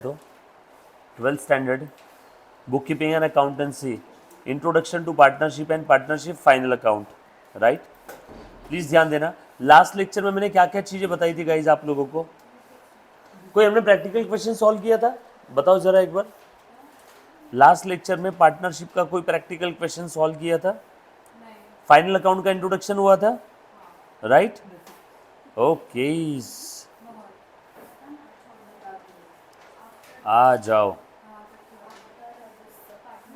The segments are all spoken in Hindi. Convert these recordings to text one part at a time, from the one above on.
तो 12th standard book keeping and accountancy, introduction to partnership and partnership final account, right. Please ध्यान देना, लास्ट लेक्चर में मैंने क्या क्या चीजें बताई थी गाइज आप लोगों को। कोई हमने प्रैक्टिकल क्वेश्चन सॉल्व किया था, बताओ जरा एक बार। लास्ट लेक्चर में पार्टनरशिप का कोई प्रैक्टिकल क्वेश्चन सॉल्व किया था? फाइनल अकाउंट का इंट्रोडक्शन हुआ था, राइट। ओके, आ जाओ,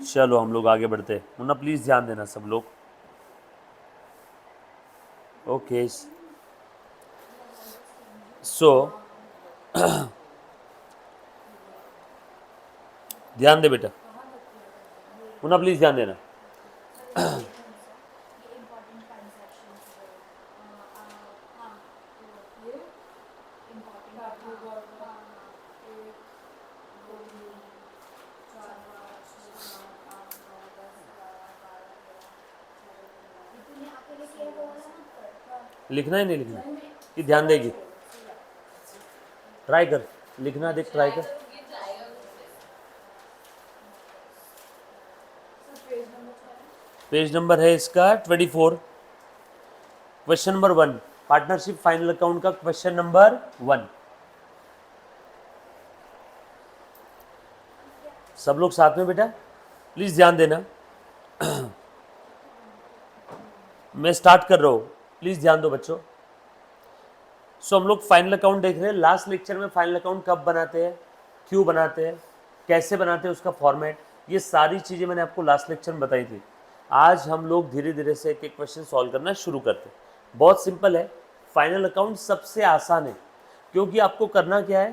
चलो हम लोग आगे बढ़ते हैं। मुन्ना प्लीज ध्यान देना सब लोग। ओके, सो ध्यान दे बेटा, मुन्ना प्लीज ध्यान देना। लिखना है नहीं लिखना, ये ध्यान देगी, ट्राई कर लिखना, देख ट्राई कर। पेज नंबर है इसका 24, question number 1, partnership final account का क्वेश्चन नंबर 1। सब लोग साथ में बेटा, प्लीज ध्यान देना। मैं स्टार्ट कर रहा हूं, प्लीज ध्यान दो बच्चों। सो हम लोग फाइनल अकाउंट देख रहे हैं। लास्ट लेक्चर में फाइनल अकाउंट कब बनाते हैं, क्यों बनाते हैं, कैसे बनाते हैं, उसका फॉर्मेट, ये सारी चीजें मैंने आपको लास्ट लेक्चर में बताई थी। आज हम लोग धीरे धीरे से एक एक क्वेश्चन सॉल्व करना शुरू करते हैं। बहुत सिंपल है, फाइनल अकाउंट सबसे आसान है, क्योंकि आपको करना क्या है,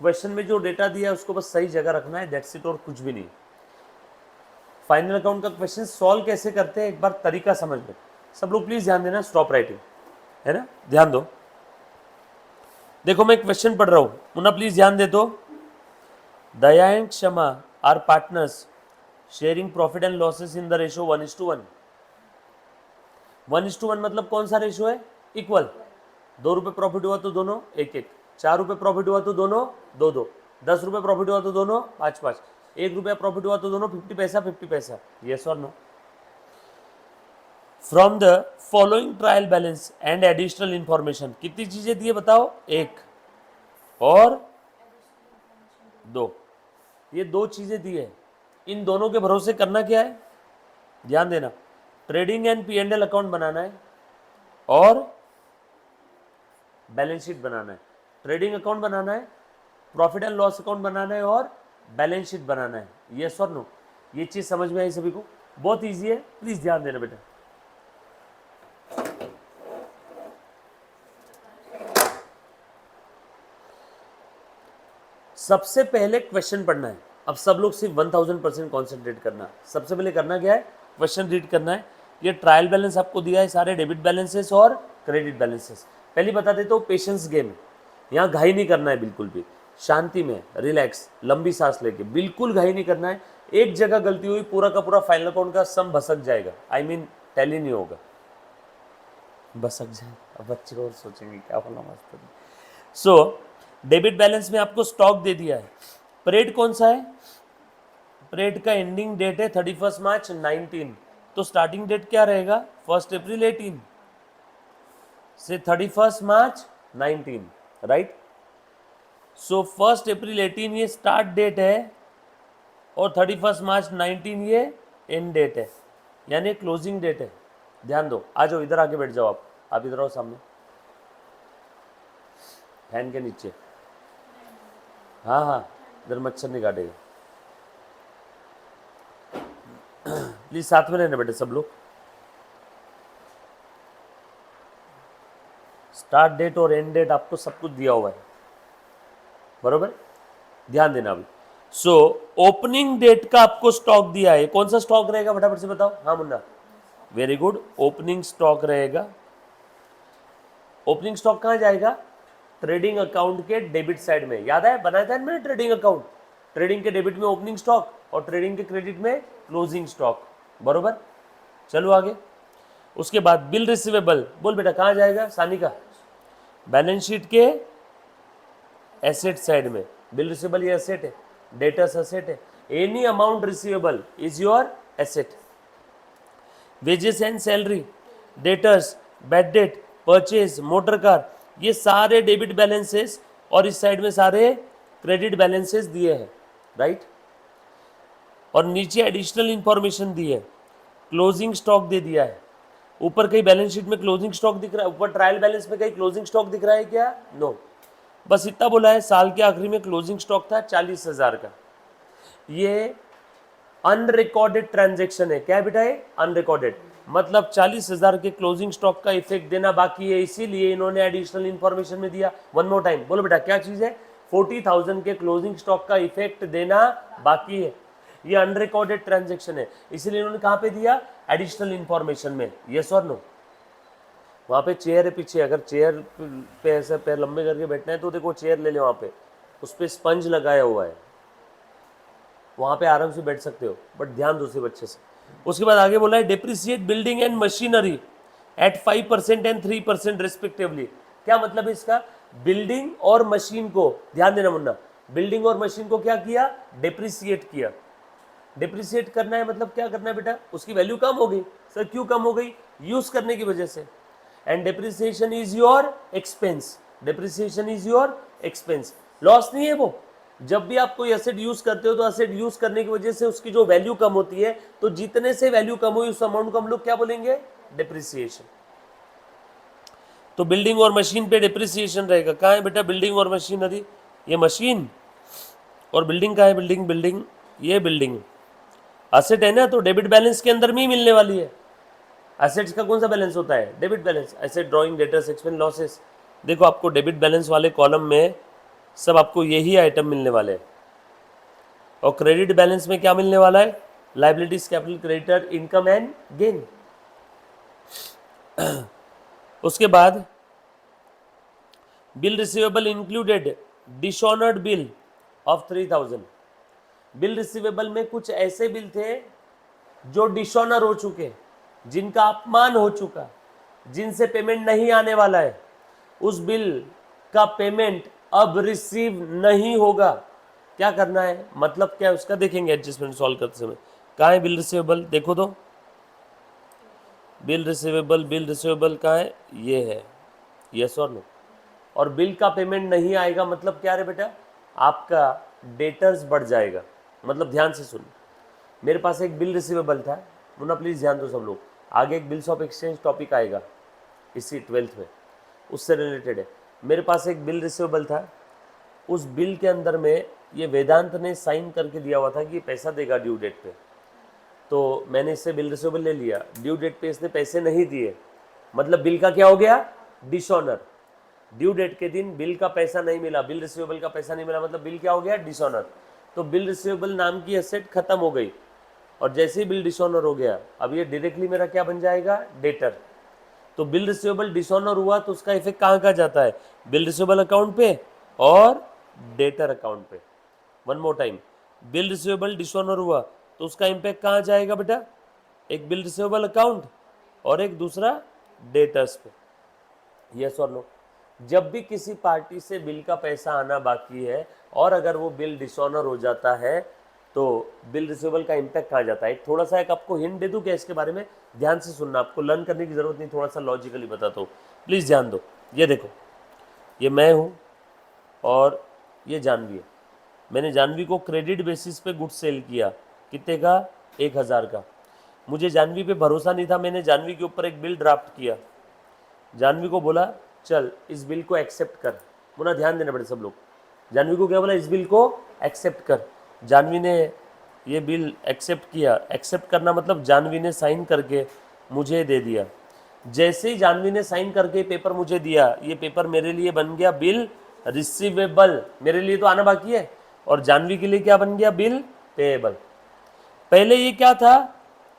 क्वेश्चन में जो डेटा दिया है उसको बस सही जगह रखना है, दैट्स इट, और कुछ भी नहीं। फाइनल अकाउंट का क्वेश्चन सॉल्व कैसे करते हैं एक बार तरीका समझ लो। सब लोग प्लीज ध्यान देना, स्टॉप राइटिंग, है ना, ध्यान दो। देखो मैं क्वेश्चन पढ़ रहा हूं, मुन्ना प्लीज ध्यान दे। तो Daya and Kshama are partners sharing profit and losses in the ratio 1:1। 1:1 मतलब कौन सा रेशियो है, इक्वल। 2 रुपये प्रॉफिट हुआ तो दोनों 1-1, 4 रुपये प्रॉफिट हुआ तो दोनों 2-2, 10 रुपये प्रॉफिट हुआ तो दोनों 5-5, 1 रुपया प्रॉफिट हुआ तो दोनों 50 पैसा 50 पैसा, यस और no. From the following trial balance and additional information, कितनी चीजें दिए बताओ, 1 और 2, ये 2 चीजें दी है। इन दोनों के भरोसे करना क्या है, ध्यान देना, ट्रेडिंग एंड P&L अकाउंट बनाना है और बैलेंस शीट बनाना है। ट्रेडिंग अकाउंट बनाना है, प्रॉफिट एंड लॉस अकाउंट बनाना है और बैलेंस शीट बनाना है, यस और नो। ये चीज समझ में आई सभी को, बहुत इजी है, प्लीज ध्यान देना बेटा। सबसे पहले क्वेश्चन पढ़ना है। अब सब लोग सिर्फ 1000% कॉन्सेंट्रेट करना। सबसे पहले करना क्या है, क्वेश्चन रीड करना है। ये ट्रायल बैलेंस आपको दिया है, सारे डेबिट बैलेंसेस और क्रेडिट बैलेंसेस। पहले बता देता हूँ, पेशेंस गेम है, यहाँ घाई नहीं करना है, बिल्कुल भी शांति में, रिलैक्स, लंबी सांस लेके, बिल्कुल घाई नहीं करना है। एक जगह गलती हुई, पूरा का पूरा फाइनल अकाउंट का सम भसक जाएगा, आई मीन टैली नहीं होगा, भसक जाएगा। अब बच्चे और सोचेंगे क्या बोला मास्टर। सो डेबिट बैलेंस में आपको स्टॉक दे दिया है। परेड कौन सा है, परेड का एंडिंग डेट है 31 मार्च 19, तो स्टार्टिंग डेट क्या रहेगा, 1 अप्रैल 18 से 31 मार्च 19, राइट। सो 1 अप्रैल 18 ये स्टार्ट डेट है और 31 मार्च 19 ये एंड डेट है, यानी क्लोजिंग डेट है। ध्यान दो, आ जाओ इधर, आके बैठ जाओ आप इधर आओ सामने, फैन के नीचे। हाँ हाँ, इधर मच्छर नहीं काटेगा। प्लीज साथ में रहना बेटे सब लोग। स्टार्ट डेट और एंड डेट आपको सब कुछ दिया हुआ है, बरोबर, ध्यान देना अभी। सो ओपनिंग डेट का आपको स्टॉक दिया है, कौन सा स्टॉक रहेगा फटाफट से बताओ। हाँ Munna, very good, opening stock रहेगा। ओपनिंग स्टॉक कहाँ जाएगा, ट्रेडिंग अकाउंट के डेबिट साइड में। याद है, बनाया था मैंने ट्रेडिंग अकाउंट, ट्रेडिंग के डेबिट में ओपनिंग स्टॉक और ट्रेडिंग के क्रेडिट में क्लोजिंग स्टॉक, बरोबर। चलो आगे, उसके बाद बिल रिसीवेबल, बोल बेटा कहाँ जाएगा, सानिका, बैलेंस शीट के एसेट साइड में। बिल रिसीवेबल ये एसेट है, डेटर्स एसेट है, any amount receivable is your asset. Wages and salary, debtors, bad date, purchase, motor car, ये सारे डेबिट बैलेंसेस और इस साइड में सारे क्रेडिट बैलेंसेस दिए हैं, राइट। और नीचे एडिशनल इंफॉर्मेशन दी है, क्लोजिंग स्टॉक दे दिया है। ऊपर कहीं बैलेंस शीट में क्लोजिंग स्टॉक दिख रहा है, ऊपर ट्रायल बैलेंस में कहीं क्लोजिंग स्टॉक दिख रहा है क्या? नो, बस इतना बोला है साल के आखिरी में क्लोजिंग स्टॉक था 40,000 का। ये अनरिकॉर्डेड ट्रांजैक्शन है। क्या है बेटा? ये अनरिकॉर्डेड, मतलब 40,000 के क्लोजिंग स्टॉक का इफेक्ट देना बाकी है, इसीलिए इन्होंने एडिशनल इंफॉर्मेशन में दिया। वन मोर टाइम बोलो बेटा, क्या चीज है? 40,000 के क्लोजिंग स्टॉक का इफेक्ट देना बाकी है, ये अनरिकॉर्डेड ट्रांजैक्शन है, इसीलिए इन्होंने कहां पे दिया? एडिशनल इंफॉर्मेशन में। यस और नो? वहां पे चेयर है पीछे, अगर चेयर पे ऐसे पैर लंबे करके बैठना है तो देखो चेयर ले ले, वहां पे उस पर स्पंज लगाया हुआ है, वहां पे आराम से बैठ सकते हो, बट ध्यान दो सिर्फ अच्छे से। उसके बाद आगे बोला है depreciate building and machinery at 5% and 3% respectively. क्या मतलब है इसका? बिल्डिंग और मशीन को, ध्यान देना मुन्ना, बिल्डिंग और मशीन को क्या किया? डेप्रिसिएट किया। डेप्रिसिएट करना है मतलब क्या करना है बेटा? उसकी वैल्यू कम हो गई। सर क्यों कम हो गई? यूज करने की वजह से। And depreciation is your expense, depreciation is your expense, loss नहीं है वो। जब भी आप कोई एसेट यूज करते हो तो एसेट यूज करने की वजह से उसकी जो वैल्यू कम होती है, तो जितने से वैल्यू कम हुई उस अमाउंट को हम लोग क्या बोलेंगे? डेप्रिसिएशन। तो बिल्डिंग और मशीन पे डेप्रिसिएशन रहेगा। कहाँ है बेटा बिल्डिंग और मशीनरी? ये मशीन, और बिल्डिंग कहाँ है? बिल्डिंग, बिल्डिंग ये बिल्डिंग एसेट है ना, तो डेबिट बैलेंस के अंदर में ही मिलने वाली है। एसेट्स का कौन सा बैलेंस होता है? Debit balance. Asset, drawing, debtors, expense, losses. देखो आपको डेबिट बैलेंस वाले कॉलम में सब आपको यही आइटम मिलने वाले हैं। और क्रेडिट बैलेंस में क्या मिलने वाला है? Liabilities, capital, creditor, income and gain. उसके बाद bill receivable included dishonoured bill of 3,000। Bill receivable में कुछ ऐसे बिल थे जो डिसऑनर हो चुके, जिनका अपमान हो चुका, जिनसे पेमेंट नहीं आने वाला है, उस बिल का पेमेंट अब रिसीव नहीं होगा। क्या करना है? मतलब क्या है उसका देखेंगे एडजस्टमेंट सॉल्व करते समय। कहाँ है बिल रिसीवेबल? देखो तो, बिल रिसीवेबल, बिल रिसीवेबल कहाँ है? ये है। यस और नो? और बिल का पेमेंट नहीं आएगा मतलब क्या रे बेटा? आपका डेटर्स बढ़ जाएगा। मतलब ध्यान से सुन, मेरे पास एक बिल रिसीवेबल था, मुन्ना प्लीज ध्यान दो सब लोग, आगे एक बिल्स ऑफ एक्सचेंज टॉपिक आएगा इसी 12th में, उससे रिलेटेड है। मेरे पास एक बिल रिसीवेबल था, उस बिल के अंदर में ये वेदांत ने साइन करके दिया हुआ था कि ये पैसा देगा ड्यू डेट पे, तो मैंने इससे बिल रिसीवेबल ले लिया। ड्यू डेट पे इसने पैसे नहीं दिए, मतलब बिल का क्या हो गया? डिसऑनर। ड्यू डेट के दिन बिल का पैसा नहीं मिला, बिल रिसीवेबल का पैसा नहीं मिला, मतलब बिल क्या हो गया? डिसऑनर। तो बिल रिसीवेबल नाम की एसेट खत्म हो गई, और जैसे ही बिल डिसऑनर हो गया, अब ये डायरेक्टली मेरा क्या बन जाएगा? डेटर। तो बिल रिसीवेबल डिसऑनर हुआ तो उसका इफेक्ट कहाँ कहाँ जाता है? बिल रिसीवेबल अकाउंट पे और डेटर अकाउंट पे। One more time, bill receivable dishonour हुआ तो उसका इम्पैक्ट कहाँ जाएगा बेटा? एक बिल रिसीवेबल अकाउंट और एक दूसरा डेटर्स पे। यस और नो? जब भी किसी पार्टी से बिल का पैसा आना बाकी है और अगर वो बिल डिसऑनर हो जाता है तो बिल रिसीवेबल का इम्पैक्ट कहाँ जाता है? थोड़ा सा एक आपको हिंट दे दूं क्या इसके बारे में? ध्यान से सुनना, आपको लर्न करने की जरूरत नहीं, थोड़ा सा लॉजिकली बताता हूँ, प्लीज ध्यान दो। ये देखो, ये मैं हूँ और ये जानवी है। मैंने जानवी को क्रेडिट बेसिस पे गुड सेल किया, कितने का? 1,000 का। मुझे जानवी पे भरोसा नहीं था, मैंने जानवी के ऊपर एक बिल ड्राफ्ट किया। जानवी को बोला चल इस बिल को एक्सेप्ट कर। मुन्ना ध्यान देना पड़े सब लोग। जानवी को क्या बोला? इस बिल को एक्सेप्ट कर। जानवी ने ये बिल एक्सेप्ट किया। एक्सेप्ट करना मतलब जानवी ने साइन करके मुझे दे दिया। जैसे ही जानवी ने साइन करके पेपर मुझे दिया, ये पेपर मेरे लिए बन गया बिल रिसीवेबल। मेरे लिए तो आना बाकी है, और जानवी के लिए क्या बन गया? Bill payable. पहले ये क्या था?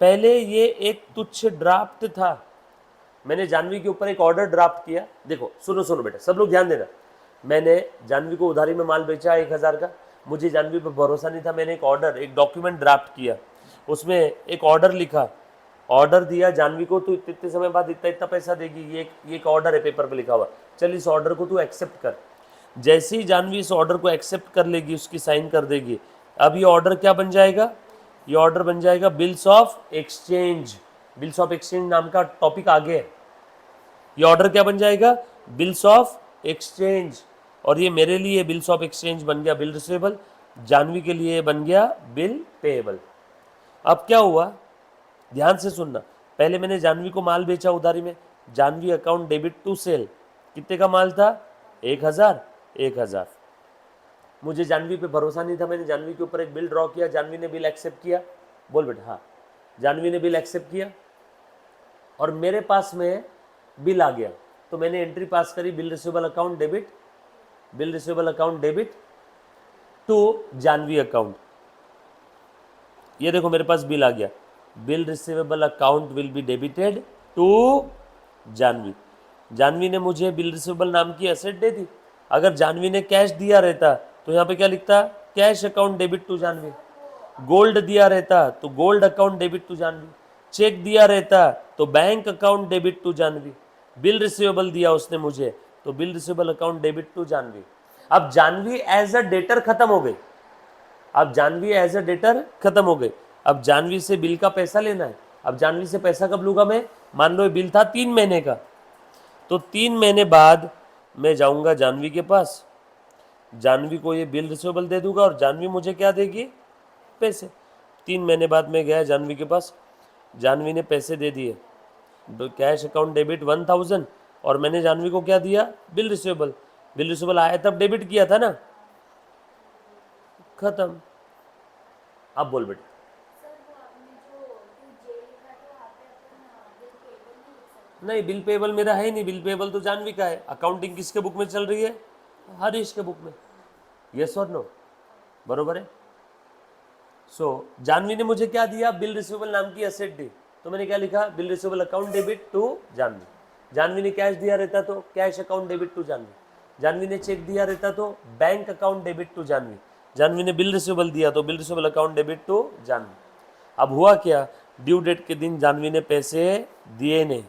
पहले ये एक तुच्छ ड्राफ्ट था। मैंने जानवी के ऊपर एक ऑर्डर ड्राफ्ट किया। देखो सुनो सुनो बेटा, सब लोग ध्यान देना। मैंने जानवी को उधारी में माल बेचा 1,000 का, मुझे जानवी पर भरोसा नहीं था, मैंने एक ऑर्डर, एक डॉक्यूमेंट ड्राफ्ट किया, उसमें एक ऑर्डर लिखा, ऑर्डर दिया जानवी को, तू इतने समय बाद इतना इतना पैसा देगी, ये एक ऑर्डर है पेपर पे लिखा हुआ, चल इस ऑर्डर को तू एक्सेप्ट कर। जैसे ही जानवी इस ऑर्डर को एक्सेप्ट कर लेगी, उसकी साइन कर देगी, अब ये ऑर्डर क्या बन जाएगा, ये ऑर्डर बन जाएगा bills of exchange. Bills of exchange नाम का टॉपिक आगे है। ये ऑर्डर क्या बन जाएगा, बिल्स ऑफ एक्सचेंज। और ये मेरे लिए बिल्स ऑफ एक्सचेंज बन गया बिल रिसीवेबल, जानवी के लिए बन गया बिल पेएबल। अब क्या हुआ, ध्यान से सुनना। पहले मैंने जानवी को माल बेचा उधारी में, Jahnavi account debit to sale, कितने का माल था, 1000। मुझे जानवी पे भरोसा नहीं था, मैंने जानवी के ऊपर एक बिल ड्रॉ किया, जानवी ने बिल एक्सेप्ट किया, बोल बेटा हाँ, जानवी ने बिल एक्सेप्ट किया और मेरे पास में बिल आ गया, तो मैंने एंट्री पास करी bill receivable account debit, bill receivable account debit to Jahnavi account. ये देखो मेरे पास बिल आ गया, bill receivable account will be debited to Jahnavi. Jahnavi ने मुझे बिल रिसीवेबल नाम की एसेट दे दी। अगर जानवी ने कैश दिया रहता तो यहाँ पे क्या लिखता, cash account debit to Jahnavi. Gold दिया रहता तो gold account debit to Jahnavi. Cheque दिया रहता तो bank account debit to Jahnavi. Bill receivable दिया उसने मुझे तो bill receivable account debit to Jahnavi. अब जानवी एज अ डेटर खत्म हो गई, अब जानवी एज अ डेटर खत्म हो गई। अब जानवी से बिल का पैसा लेना है। अब जानवी से पैसा कब लूंगा मैं, मान लो ये बिल था 3 महीने का, तो 3 महीने बाद मैं जाऊंगा जानवी के पास, जानवी को ये बिल रिसीवेबल दे दूंगा और जानवी मुझे क्या देगी, पैसे। 3 महीने बाद मैं गया जानवी के पास, जानवी ने पैसे दे दिए, कैश अकाउंट डेबिट 1000 और मैंने जानवी को क्या दिया, बिल रिसीवेबल। बिल रिसीवेबल आया तब डेबिट किया था ना, खत्म। अब बोल बेटा, नहीं बिल पेबल मेरा है नहीं, बिल पेबल तो जानवी का है। अकाउंटिंग किसके बुक में चल रही है, हरीश के बुक में। यस और नो, बरोबर है। सो जानवी ने मुझे क्या दिया, बिल रिसीवेबल नाम की एसेट दी, तो मैंने क्या लिखा, bill receivable account debit to Jahnavi. Jahnavi ने कैश दिया रहता तो cash account debit to Jahnavi. Jahnavi ने चेक दिया रहता तो bank account debit to Jahnavi. Jahnavi ने बिल रिसीवेबल दिया तो bill receivable account debit to Jahnavi. अब हुआ क्या, ड्यू डेट के दिन जानवी ने पैसे दिए नहीं,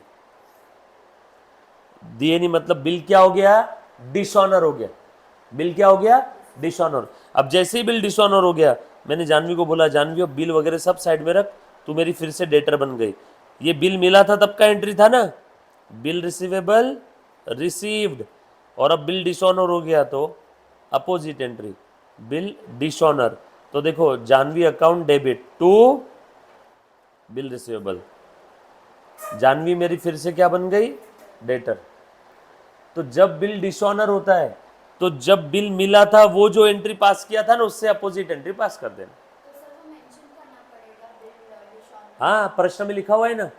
दिए नहीं मतलब बिल क्या हो गया, डिसऑनर हो गया। बिल क्या हो गया, डिसऑनर। अब जैसे ही बिल डिसऑनर हो गया, मैंने जानवी को बोला, जानवी अब बिल वगैरह सब साइड में रख, तू मेरी फिर से डेटर बन गई। ये बिल मिला था तब का एंट्री था ना, बिल रिसीवेबल रिसीव्ड, और अब बिल डिसऑनर हो गया तो अपोजिट एंट्री, बिल डिसऑनर। तो देखो Jahnavi account debit to bill receivable, Jahnavi मेरी फिर से क्या बन गई, डेटर। तो जब बिल डिसऑनर होता है तो जब बिल मिला था वो जो एंट्री पास किया था ना, उससे अपोजिट एंट्री पास कर देना। हाँ प्रश्न में लिखा हुआ है ना,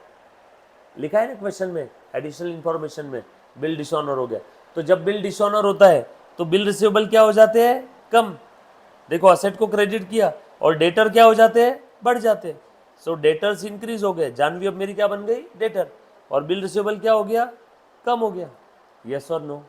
लिखा है ना क्वेश्चन में, एडिशनल इंफॉर्मेशन में, बिल डिसऑनर हो गया। तो जब बिल डिसऑनर होता है तो बिल रिसीवेबल क्या हो जाते हैं, कम। देखो असेट को क्रेडिट किया और डेटर क्या हो जाते हैं, बढ़ जाते हैं। सो डेटर्स इंक्रीज हो गए, जानवी अब मेरी क्या बन गई, डेटर, और बिल रिसीवेबल क्या हो गया, कम हो गया। यस और नो।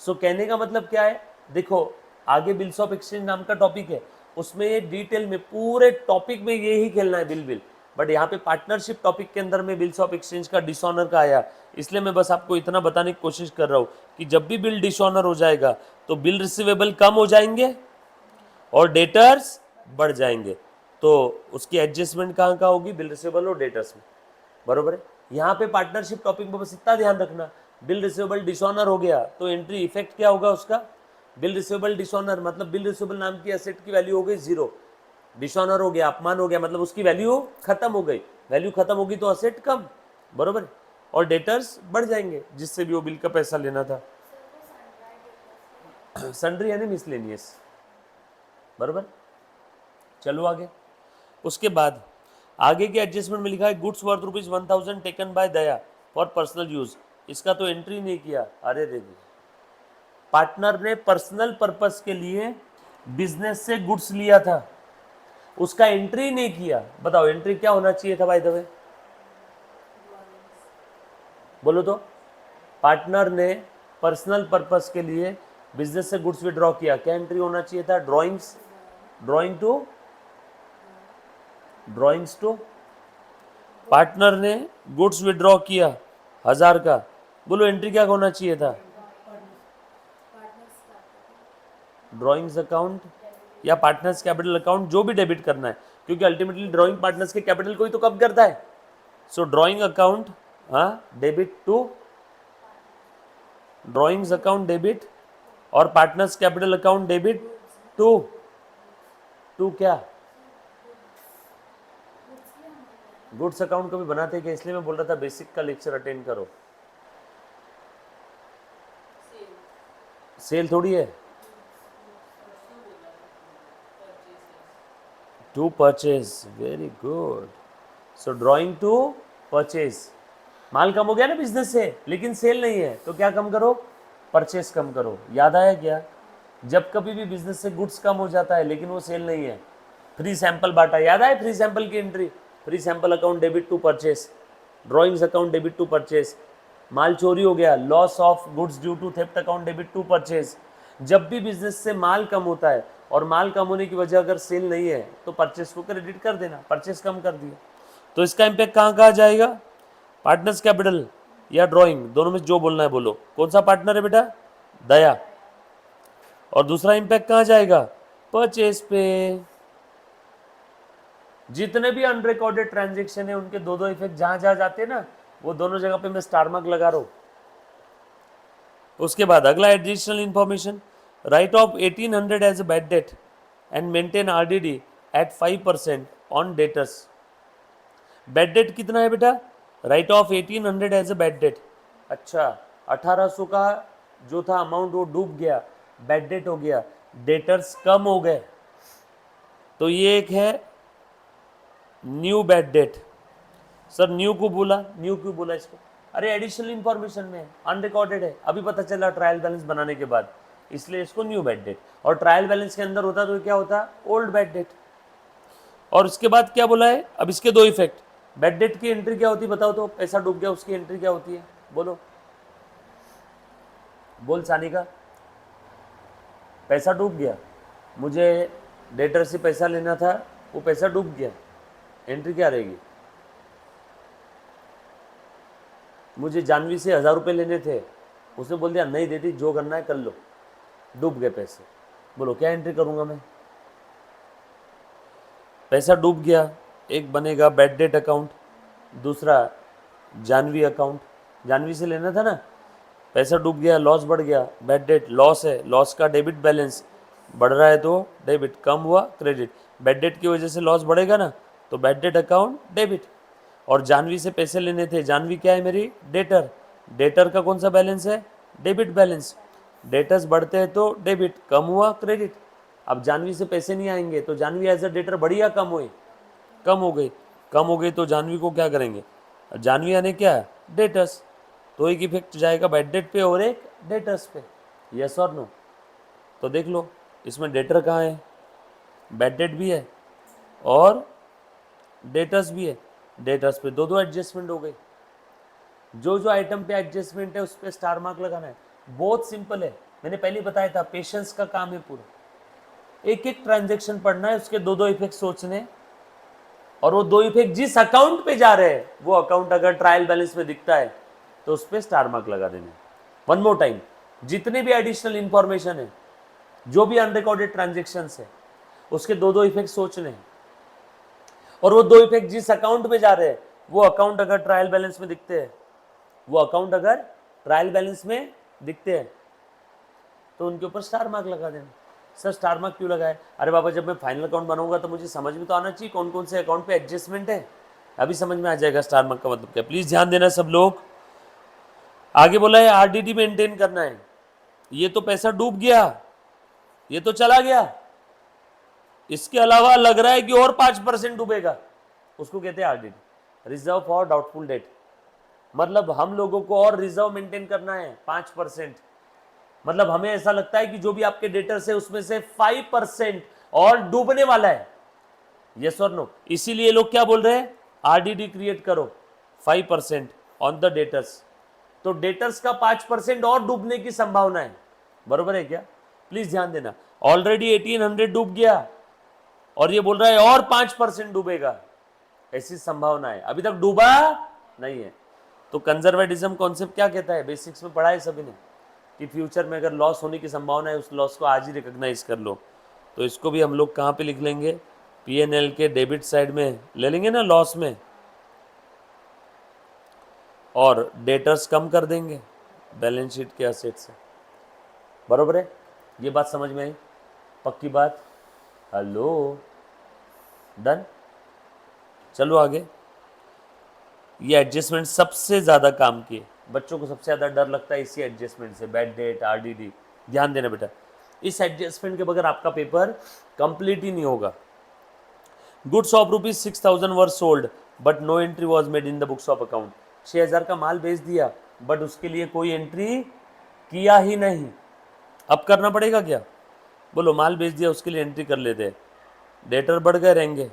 सो कहने का मतलब क्या है, देखो आगे बिल्स ऑफ एक्सचेंज नाम का टॉपिक है, उसमें ये डिटेल में पूरे टॉपिक में ये ही खेलना है बिल। बट यहाँ पे पार्टनरशिप टॉपिक के अंदर में बिल्स ऑफ एक्सचेंज का डिसऑनर का आया, इसलिए मैं बस आपको इतना बताने की कोशिश कर रहा हूँ कि जब भी बिल डिसऑनर हो जाएगा तो बिल रिसीवेबल कम हो जाएंगे और डेटर्स बढ़ जाएंगे। तो उसकी एडजस्टमेंट कहाँ कहाँ होगी, बिल रिसीवेबल और डेटर्स में, बरोबर है। यहाँ पे पार्टनरशिप टॉपिक में बस इतना ध्यान रखना, बिल रिसीवेबल डिसऑनर हो गया तो एंट्री इफेक्ट क्या होगा उसका, बिल रिसीवेबल डिसऑनर मतलब बिल रिसीवेबल नाम की एसेट की वैल्यू हो गई 0, डिसऑनर हो गया, अपमान हो गया, मतलब उसकी वैल्यू खत्म हो गई। वैल्यू खत्म होगी तो असेट कम, बरोबर, और डेटर्स बढ़ जाएंगे जिससे भी वो बिल का पैसा लेना था। सन्ड्री यानी मिसलेनियस, बरोबर। चलो आगे, उसके बाद आगे के एडजस्टमेंट में लिखा है goods worth ₹1000 taken by Daya for personal use. इसका तो एंट्री नहीं किया, अरे रे, पार्टनर ने पर्सनल पर्पस के लिए बिजनेस से गुड्स लिया था, उसका एंट्री नहीं किया। बताओ एंट्री क्या होना चाहिए था बाय द वे, बोलो तो। पार्टनर ने पर्सनल पर्पस के लिए बिजनेस से गुड्स विड्रॉ किया, क्या एंट्री होना चाहिए था, ड्रॉइंग्स, ड्रॉइंग्स टू। पार्टनर ने गुड्स विड्रॉ किया 1000 का, बोलो एंट्री क्या होना चाहिए था, ड्रॉइंग्स अकाउंट या पार्टनर्स कैपिटल अकाउंट, जो भी डेबिट करना है, क्योंकि अल्टीमेटली ड्रॉइंग पार्टनर्स के कैपिटल को ही तो कम करता है। सो ड्रॉइंग अकाउंट, हाँ, debit to drawings account debit, और partners capital account debit to क्या, गुड्स अकाउंट कभी बनाते हैं क्या? इसलिए मैं बोल रहा था बेसिक का लेक्चर अटेंड करो। सेल थोड़ी है, to purchase, very good. So drawing to purchase, माल कम हो गया ना बिजनेस से, लेकिन सेल नहीं है, तो क्या कम करो? परचेस कम करो। याद आया क्या? जब कभी भी बिजनेस से गुड्स कम हो जाता है लेकिन वो सेल नहीं है, फ्री सैंपल बांटा, याद आए फ्री सैंपल की entry? Free sample account debit to purchase, drawings account debit to purchase. माल चोरी हो गया, loss of goods due to theft account debit to purchase. जब भी बिजनेस से माल कम होता है और माल कम होने की वजह अगर सेल नहीं है तो परचेस को क्रेडिट कर देना, परचेस कम कर दिया। तो इसका इंपैक्ट कहाँ कहाँ जाएगा? पार्टनर्स कैपिटल या ड्रॉइंग, दोनों में जो बोलना है बोलो। कौन सा पार्टनर है बेटा? दया। और दूसरा इंपैक्ट कहाँ जाएगा? परचेस पे। जितने भी अनरिकॉर्डेड ट्रांजेक्शन है उनके दो इफेक्ट जहां जहां जाते हैं ना, वो दोनों जगह पे मैं स्टार मार्क लगा रहा हूं। उसके बाद अगला additional information, write off 1800 as a bad debt and maintain RDD at 5% on debtors. Bad debt कितना है बेटा? Write off 1800 as a bad debt. अच्छा, 1800 का जो था अमाउंट वो डूब गया, बैड डेट हो गया, डेटर्स कम हो गए, तो ये एक है new bad date. Sir new को बोला, न्यू क्यों बोला इसको? अरे एडिशनल इंफॉर्मेशन में अनरिकॉर्डेड है, अभी पता चला ट्रायल बैलेंस बनाने के बाद, इसलिए इसको न्यू बैड डेट। और ट्रायल बैलेंस के अंदर होता तो क्या होता? Old bad debt. और उसके बाद क्या बोला है? अब इसके दो इफेक्ट। बैड डेट की एंट्री क्या होती है बताओ तो? पैसा डूब गया उसकी एंट्री क्या होती है? बोलो, बोल सानिका। पैसा डूब गया, मुझे डेटर से पैसा लेना था, वो पैसा डूब गया, एंट्री क्या रहेगी? मुझे जानवी से 1000 रुपये लेने थे, उसने बोल दिया नहीं देती, जो करना है कर लो, डूब गए पैसे। बोलो क्या एंट्री करूंगा मैं? पैसा डूब गया, एक बनेगा बैड डेट अकाउंट, दूसरा जानवी अकाउंट। जानवी से लेना था ना, पैसा डूब गया, लॉस बढ़ गया, बैड डेट, लॉस है, लॉस का डेबिट बैलेंस बढ़ रहा है तो डेबिट, कम हुआ क्रेडिट। बैड डेट की वजह से लॉस बढ़ेगा ना, तो बैड डेट अकाउंट डेबिट। और जानवी से पैसे लेने थे, जानवी क्या है मेरी? डेटर। डेटर का कौन सा बैलेंस है? Debit balance. डेटर्स बढ़ते हैं तो डेबिट, कम हुआ क्रेडिट। अब जानवी से पैसे नहीं आएंगे तो जानवी एज अ डेटर बढ़ी या कम हुई? कम हो गई। कम हो गई तो जानवी को क्या करेंगे? जानवी यानी क्या? डेटर्स। तो एक इफेक्ट जाएगा बैड डेट पे और एक डेटर्स पे। यस और नो? तो देख लो इसमें डेटर कहाँ है? बैड डेट भी है और डेटर्स भी है। डेटर्स पे दो दो एडजस्टमेंट हो गई। जो जो आइटम पे एडजस्टमेंट है उस पर स्टार मार्क लगाना है। बहुत सिंपल है, मैंने पहले बताया था, पेशेंस का काम है पूरा। एक एक ट्रांजेक्शन पढ़ना है, उसके दो दो इफेक्ट सोचने, और वो दो इफेक्ट जिस अकाउंट पे जा रहे हैं वो अकाउंट अगर ट्रायल बैलेंस में दिखता है तो उस पर स्टार मार्क लगा देना। वन मोर टाइम, जितने भी एडिशनल इंफॉर्मेशन है, जो भी अनरिकॉर्डेड ट्रांजेक्शन है, उसके दो दो इफेक्ट सोचने हैं, और वो दो इफेक्ट जिस अकाउंट में जा रहे हैं वो अकाउंट अगर ट्रायल बैलेंस में दिखते हैं, वो अकाउंट अगर ट्रायल बैलेंस में दिखते हैं तो उनके ऊपर स्टार मार्क लगा देना। सर स्टार मार्क क्यों लगाए? अरे बाबा जब मैं फाइनल अकाउंट बनाऊंगा तो मुझे समझ में तो आना चाहिए कौन कौन से अकाउंट पे एडजस्टमेंट है, अभी समझ में आ जाएगा स्टार मार्क का मतलब क्या। प्लीज ध्यान देना सब लोग। आगे बोला है आरडीडी मेंटेन करना है। ये तो पैसा डूब गया, ये तो चला गया, इसके अलावा लग रहा है कि और 5% डूबेगा, उसको कहते हैं RDD, reserve for doubtful debt. मतलब हम लोगों को और रिजर्व मेंटेन करना है 5%। मतलब हमें ऐसा लगता है कि जो भी आपके डेटर्स है उसमें से 5% और डूबने वाला है। यस और नो? इसीलिए लोग क्या बोल रहे हैं? आरडीडी क्रिएट करो 5% ऑन द डेटर्स। तो डेटर्स का 5% और डूबने की संभावना है, बरोबर है क्या? प्लीज ध्यान देना। ऑलरेडी 1800 डूब गया और ये बोल रहा है और 5% डूबेगा, ऐसी संभावना है, अभी तक डूबा नहीं है। तो कंजर्वेटिज्म कॉन्सेप्ट क्या कहता है? बेसिक्स में पढ़ा है सभी ने। कि फ्यूचर में अगर लॉस होने की संभावना है उस लॉस को आज ही रिकॉग्नाइज कर लो। तो इसको भी हम लोग कहाँ पे लिख लेंगे, P&L के डेबिट साइड में ले लेंगे ना लॉस में, और डेटर्स कम कर देंगे बैलेंस शीट के असेट से। बरोबर है, ये बात समझ में आई? पक्की बात? Hello, done. चलो आगे। ये एडजस्टमेंट सबसे ज़्यादा काम किए, बच्चों को सबसे ज़्यादा डर लगता है इसी एडजस्टमेंट से, बैड डेट, RDD। ध्यान देना बेटा, इस एडजस्टमेंट के बगैर आपका पेपर कंप्लीट ही नहीं होगा। Goods of ₹6,000 were sold but no entry was made in the books of account. 6,000 का माल बेच दिया बट उसके लिए कोई एंट्री किया ही नहीं। अब करना पड़ेगा क्या? बोलो, माल बेच दिया उसके लिए एंट्री कर लेते, डेटर बढ़ गए रहेंगे।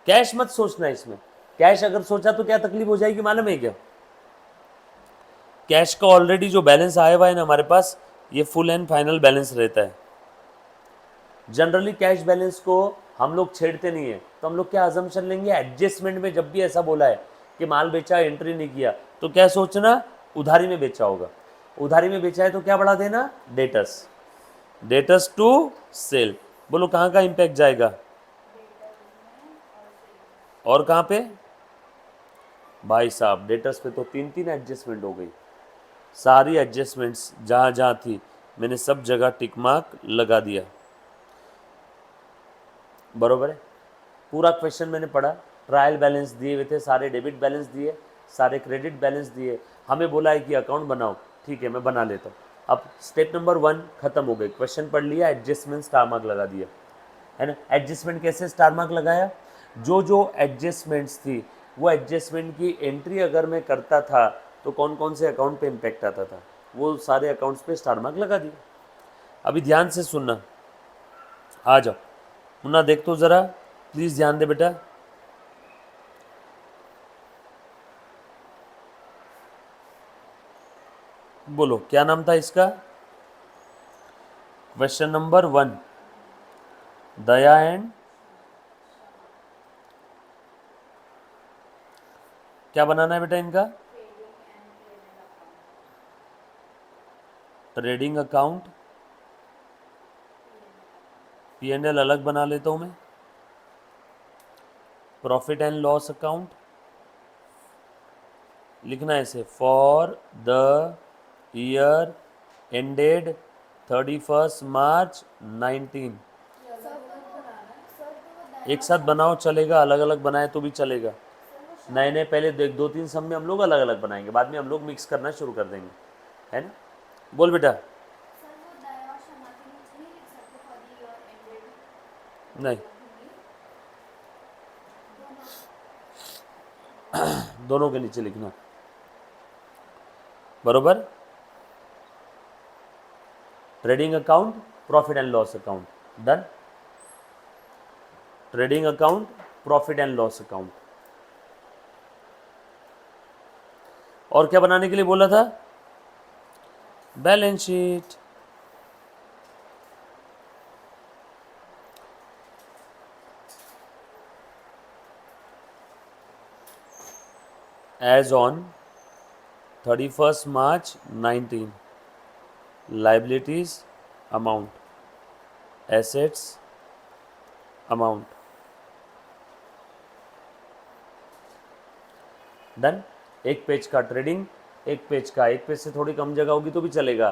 कैश मत सोचना इसमें, कैश अगर सोचा तो क्या तकलीफ हो जाएगी मालूम है क्या? कैश का ऑलरेडी जो बैलेंस आया हुआ है ना हमारे पास, ये फुल एंड फाइनल बैलेंस रहता है। जनरली कैश बैलेंस को हम लोग छेड़ते नहीं है, तो हम लोग क्या अजम्पशन लेंगे, एडजस्टमेंट में जब भी ऐसा बोला है कि माल बेचा, एंट्री नहीं किया, तो क्या सोचना, उधारी में बेचा होगा। उधारी में बेचा है तो क्या बढ़ा देना, डेटर्स, डेटर्स टू सेल। बोलो कहाँ का इम्पैक्ट जाएगा, और कहाँ पे? भाई साहब, डेटर्स पे तो 3 एडजस्टमेंट हो गई। सारी एडजस्टमेंट्स जहाँ जहाँ थी मैंने सब जगह टिक मार्क लगा दिया। बरोबर है, पूरा क्वेश्चन मैंने पढ़ा, ट्रायल बैलेंस दिए हुए थे, सारे डेबिट बैलेंस दिए, सारे क्रेडिट बैलेंस दिए, हमें बोला है कि अकाउंट बनाओ, ठीक है मैं बना लेता हूँ। अब स्टेप नंबर 1 खत्म हो गई, क्वेश्चन पढ़ लिया, एडजस्टमेंट स्टार मार्क लगा दिया, है ना। एडजस्टमेंट कैसे स्टार मार्क लगाया, जो जो एडजस्टमेंट्स थी वो एडजस्टमेंट की एंट्री अगर मैं करता था तो कौन कौन से अकाउंट पे इम्पैक्ट आता था, वो सारे अकाउंट्स पे स्टार मार्क लगा दिया। अभी ध्यान से सुनना, आ जाओ मुन्ना, देख तो ज़रा प्लीज़, ध्यान दे बेटा। बोलो क्या नाम था इसका, क्वेश्चन नंबर 1, दया एंड क्या बनाना है बेटा इनका, ट्रेडिंग अकाउंट, P&L अलग बना लेता हूँ मैं, प्रॉफिट एंड लॉस अकाउंट लिखना है ऐसे, for the year ended 31 March 19। एक साथ बनाओ चलेगा, अलग अलग बनाए तो भी चलेगा। नए नए पहले 2-3 सम में हम लोग अलग अलग बनाएंगे, बाद में हम लोग मिक्स करना शुरू कर देंगे, है ना। बोल बेटा। नहीं, दोनों के नीचे लिखना, बरोबर। Trading account, profit and loss account, done. Trading account, profit and loss account, और क्या बनाने के लिए बोला था, balance sheet. As on 31 March 19, liabilities amount, assets amount, done. एक पेज का ट्रेडिंग, एक पेज का, एक पेज से थोड़ी कम जगह होगी तो भी चलेगा,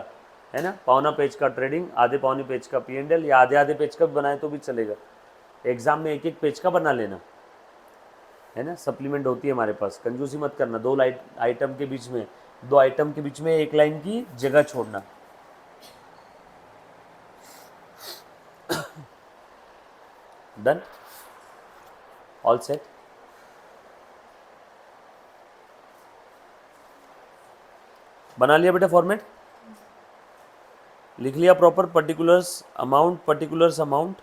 है ना। पौना पेज का ट्रेडिंग, आधे पौने पेज का P&L, या आधे आधे पेज का भी बनाए तो भी चलेगा। एग्जाम में एक एक पेज का बना लेना, है ना। सप्लीमेंट होती है हमारे पास, कंजूसी मत करना, आइटम के बीच में, 2 आइटम के बीच में एक लाइन की जगह छोड़ना। Done, all set. बना लिया बेटा फॉर्मेट, लिख लिया proper, particulars amount, particulars amount,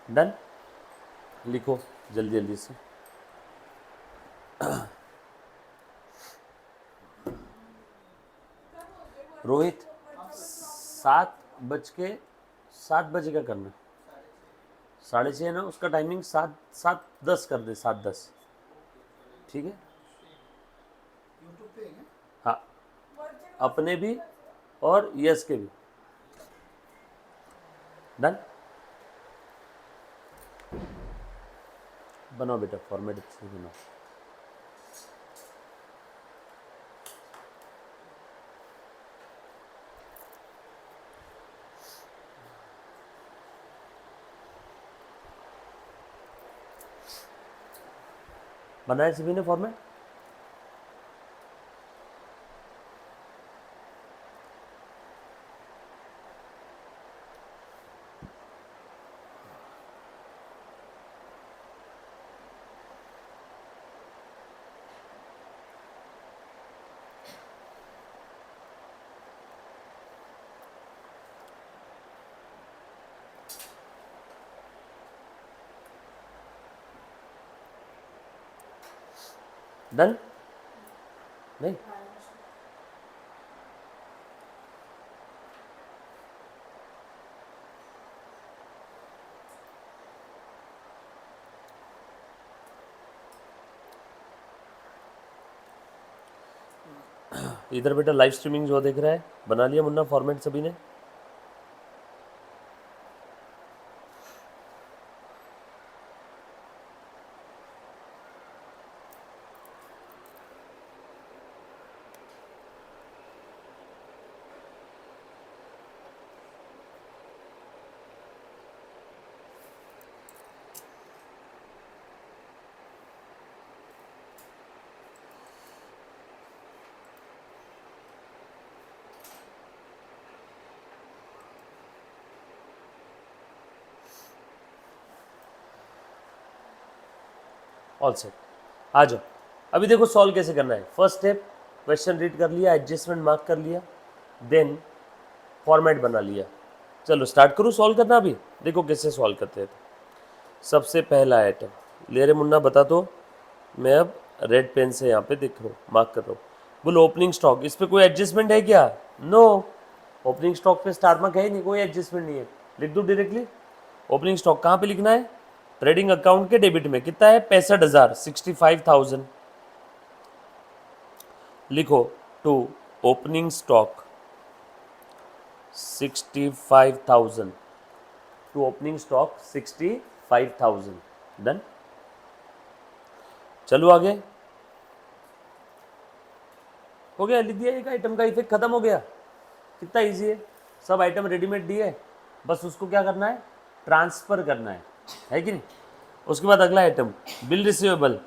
done. लिखो जल्दी जल्दी से। रोहित 7 बजे का करना, 6:30 है ना उसका टाइमिंग, 7:10 कर दे, 7:10, ठीक है। हाँ, अपने भी और यस के भी। डन, बनाओ बेटा, फॉर्मेट अच्छे से बनाओ। बनाया सभी ने फॉर्मेट? डन नहीं? इधर बेटा लाइव स्ट्रीमिंग जो देख रहा है, बना लिया मुन्ना फॉर्मेट सभी ने? ऑल सेट, आ जाओ। अभी देखो सॉल्व कैसे करना है। फर्स्ट स्टेप, क्वेश्चन रीड कर लिया, एडजस्टमेंट मार्क कर लिया, देन फॉर्मेट बना लिया। चलो स्टार्ट करूँ सॉल्व करना। अभी देखो कैसे सॉल्व करते हैं। सबसे पहला आइटम ले रहे मुन्ना, बता दो। मैं अब रेड पेन से यहाँ पे देख रहा हूँ, मार्क कर रहा हूँ। बोलो ओपनिंग स्टॉक, इस पे कोई एडजस्टमेंट है क्या? नो, ओपनिंग स्टॉक पे स्टार मार्क है ही नहीं, कोई एडजस्टमेंट नहीं है। लिख दो डायरेक्टली। ओपनिंग स्टॉक कहाँ पे लिखना है? ट्रेडिंग अकाउंट के डेबिट में। कितना है? 65,000, 65,000 लिखो। To opening stock 65,000, to opening stock 65,000। Done. चलो आगे, हो गया, लिख दिया। एक आइटम का इफेक्ट खत्म हो गया। कितना इजी है, सब आइटम रेडीमेड दिए, बस उसको क्या करना है? ट्रांसफर करना है कि नहीं? उसके बाद अगला आइटम बिल रिसीवेबल,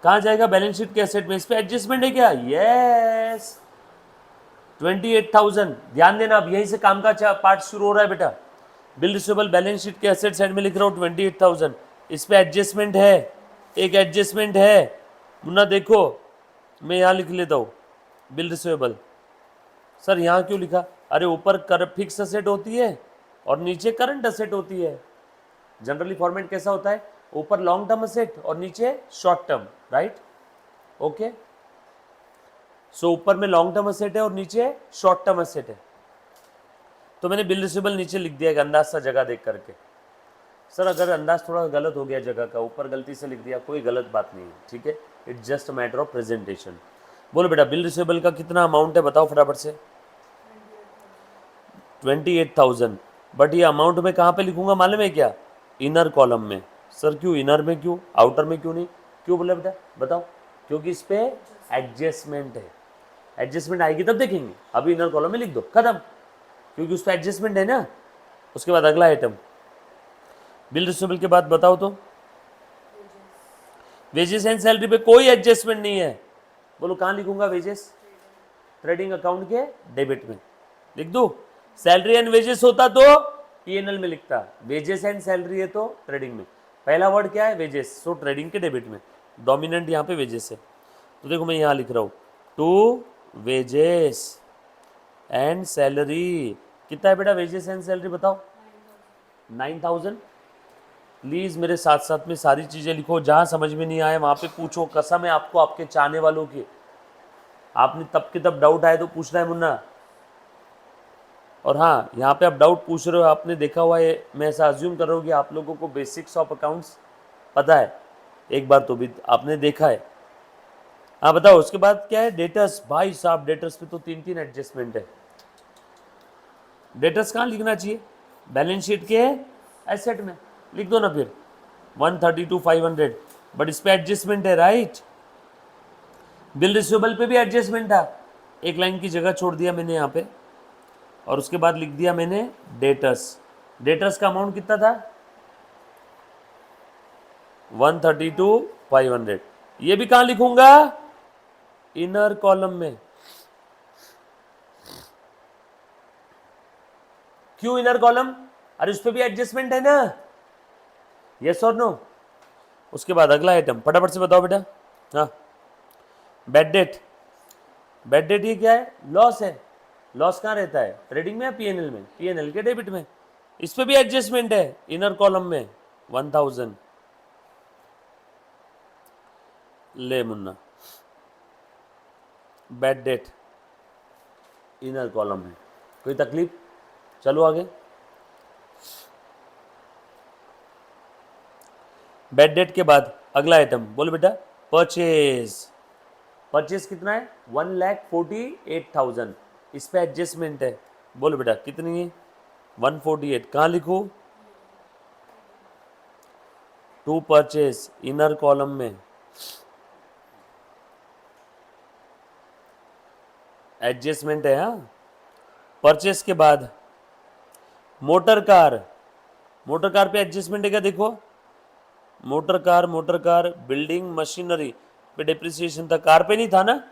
कहाँ जाएगा? बैलेंस शीट के एसेट में। इस पे एडजस्टमेंट है क्या? यस, 28,000। ध्यान देना, अब यहीं से काम का पार्ट शुरू हो रहा है बेटा। बिल रिसीवेबल बैलेंस शीट के एसेट साइड में लिख रहा हूँ 28,000। इस पे एडजस्टमेंट है, एक एडजस्टमेंट है मुन्ना, देखो मैं यहाँ लिख लेता हूँ बिल रिसीवेबल। सर यहाँ क्यों लिखा? अरे ऊपर कर फिक्स असेट होती है और नीचे करंट असेट होती है। जनरली फॉर्मेट कैसा होता है? ऊपर लॉन्ग टर्म असेट और नीचे शॉर्ट टर्म, राइट? ओके, सो ऊपर में लॉन्ग टर्म असेट है और नीचे शॉर्ट टर्म असेट है। तो मैंने बिल रिसीवेबल नीचे लिख दिया एक अंदाज सा जगह देख करके। सर अगर अंदाज थोड़ा गलत हो गया जगह का, ऊपर गलती से लिख दिया, कोई गलत बात नहीं है, ठीक है। It's just a matter of presentation. बोलो बेटा बिल रिसीवेबल का कितना अमाउंट है, बताओ फटाफट से। 28,000। बट ये अमाउंट में कहाँ पे लिखूंगा मालूम है क्या? इनर कॉलम में। सर क्यों इनर में, क्यों आउटर में क्यों नहीं? क्यों बोला बेटा, बताओ। क्योंकि इस पे एडजस्टमेंट है, एडजस्टमेंट आएगी तब देखेंगे। अभी इनर कॉलम में लिख दो, खत्म, क्योंकि उस पर एडजस्टमेंट है ना। उसके बाद अगला आइटम बिल रिसीवेबल के बाद बताओ तो। वेजेस एंड सैलरी पे कोई एडजस्टमेंट नहीं है। बोलो कहाँ लिखूंगा वेजेस? ट्रेडिंग अकाउंट के डेबिट में लिख दो। सैलरी एंड वेजेस होता तो पीएनएल में लिखता, वेजेस एंड सैलरी है तो ट्रेडिंग में। पहला वर्ड क्या है? वेजेस, सो ट्रेडिंग के डेबिट में डोमिनेंट यहाँ पे वेजेस है। तो देखो मैं यहाँ लिख रहा हूँ टू वेजेस एंड सैलरी। कितना है बेटा वेजेस एंड सैलरी, बताओ। 9,000। प्लीज़ मेरे साथ साथ में सारी चीज़ें लिखो, जहाँ समझ में नहीं आए वहाँ पे पूछो। कसम है आपको, आपके चाहने वालों की। आपने तब के तब डाउट आए तो पूछना है मुन्ना। और हाँ, यहाँ पे आप डाउट पूछ रहे हो, आपने देखा हुआ है, मैं ऐसा अज्यूम कर रहा हूँ कि आप लोगों को बेसिक्स ऑफ अकाउंट्स पता है, एक बार तो भी आपने देखा है। हाँ बताओ, उसके बाद क्या है? डेटर्स। भाई साहब, डेटर्स पे तो 3 एडजस्टमेंट है। डेटर्स कहाँ लिखना चाहिए? बैलेंस शीट के एसेट में लिख दो ना फिर, 132 500, बट इस पे एडजस्टमेंट है, राइट। बिल रिसीवेबल पे भी एडजस्टमेंट था, एक लाइन की जगह छोड़ दिया मैंने यहाँ पे, और उसके बाद लिख दिया मैंने डेटर्स। डेटर्स का अमाउंट कितना था? 132 500। ये भी कहाँ लिखूंगा? इनर कॉलम में। क्यों इनर कॉलम? अरे उस पर भी एडजस्टमेंट है ना, यस और नो। उसके बाद अगला आइटम फटाफट से बताओ बेटा। हाँ, बैड डेट। बैड डेट ये क्या है? लॉस है। लॉस कहाँ रहता है? ट्रेडिंग में या पीएनएल में? पीएनएल के डेबिट में। इस पे भी एडजस्टमेंट है इनर कॉलम में, 1000। ले Munna, bad debt inner column है, कोई तकलीफ? चलो आगे। बैड डेट के बाद अगला आइटम बोलो बेटा, परचेज। परचेज कितना है? 1,48,000। इस पे एडजस्टमेंट है, बोलो बेटा कितनी है? 148। कहाँ लिखो? टू परचेज इनर कॉलम में एडजस्टमेंट है। हाँ, परचेज के बाद मोटर कार। मोटर कार पे एडजस्टमेंट है क्या? देखो, मोटर कार बिल्डिंग मशीनरी पे डिप्रिसिएशन था, कार पे नहीं था ना?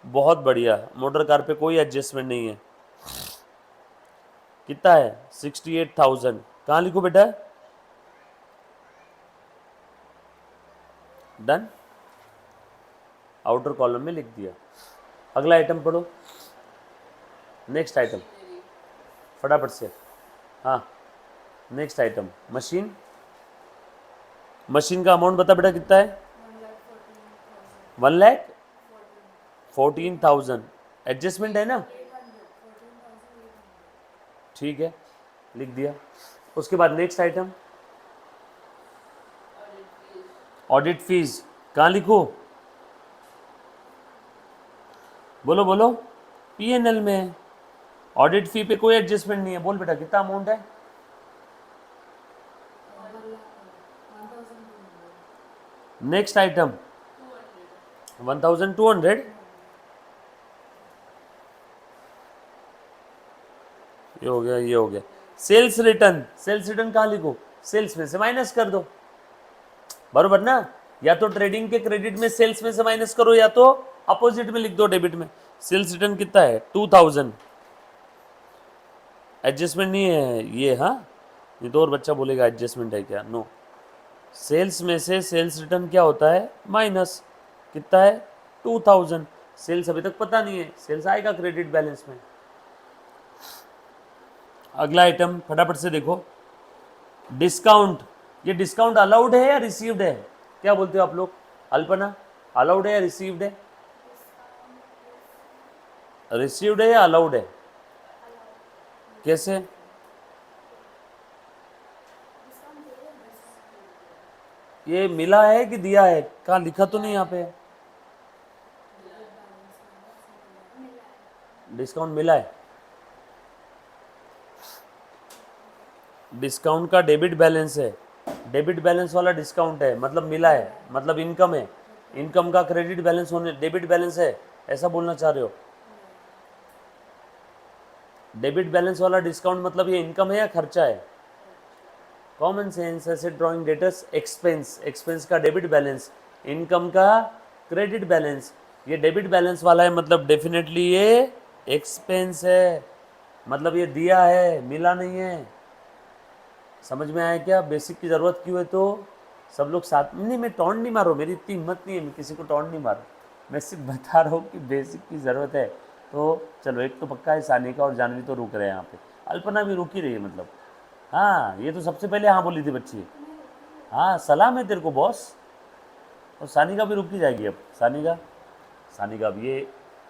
बहुत बढ़िया, मोटर कार पे कोई एडजस्टमेंट नहीं है। कितना है? 68,000। कहाँ लिखो बेटा? डन, आउटर कॉलम में लिख दिया। अगला आइटम पढ़ो, नेक्स्ट आइटम फटाफट से। हाँ, नेक्स्ट आइटम मशीन। मशीन का अमाउंट बता बेटा कितना है? 1,14,000। एडजस्टमेंट है ना? ठीक है, लिख दिया। उसके बाद नेक्स्ट आइटम ऑडिट फीस। कहाँ लिखो? बोलो बोलो, पीएनएल में। ऑडिट फी पे कोई एडजस्टमेंट नहीं है। बोल बेटा कितना अमाउंट है? Next item 1,200। ये हो गया, ये हो गया। Sales return. सेल्स रिटर्न कहाँ लिखो? सेल्स में से माइनस कर दो, बरोबर ना? या तो ट्रेडिंग के क्रेडिट में सेल्स में से माइनस करो, या तो अपोजिट में लिख दो, डेबिट में। सेल्स रिटर्न कितना है? 2,000। एडजस्टमेंट नहीं है ये। हाँ, ये तो और बच्चा बोलेगा एडजस्टमेंट है क्या? नो। सेल्स में से सेल्स रिटर्न क्या होता है? माइनस। कितना है? 2,000। सेल्स अभी तक पता नहीं है, सेल्स आएगा क्रेडिट बैलेंस में। अगला आइटम फटाफट से देखो, डिस्काउंट। ये डिस्काउंट अलाउड है या रिसीव्ड है? क्या बोलते हो आप लोग? अल्पना, अलाउड है या रिसीव्ड है? रिसीव्ड है या अलाउड है? कैसे? ये मिला है कि दिया है? कहाँ लिखा तो नहीं यहाँ पे? डिस्काउंट मिला है। डिस्काउंट का डेबिट बैलेंस है, डेबिट बैलेंस वाला डिस्काउंट है, मतलब मिला है, मतलब इनकम है। इनकम का क्रेडिट बैलेंस होने, डेबिट बैलेंस है, ऐसा बोलना चाह रहे हो? डेबिट बैलेंस वाला डिस्काउंट मतलब ये इनकम है या खर्चा है? Common sense. Asset drawing debtors expense. Expense का डेबिट बैलेंस, इनकम का क्रेडिट बैलेंस। ये डेबिट बैलेंस वाला है, मतलब डेफिनेटली ये एक्सपेंस है, मतलब ये दिया है, मिला नहीं है। समझ में आया क्या? बेसिक की ज़रूरत क्यों है? तो सब लोग साथ नहीं, मैं टॉन्ट नहीं मारो, मेरी इतनी हिम्मत नहीं है, मैं किसी को टॉन्ट नहीं मारूँ, मैं सिर्फ बता रहा हूँ कि बेसिक की ज़रूरत है। तो चलो, एक तो पक्का है, सानिका और जानवी तो रुक रहे हैं यहाँ पे, अल्पना भी रुक ही रही है मतलब। हाँ, ये तो सबसे पहले हाँ बोली थी बच्ची। हाँ, सलाम है तेरे को बॉस। और सानिका भी रुक ही जाएगी अब। सानिका, सानिका अब ये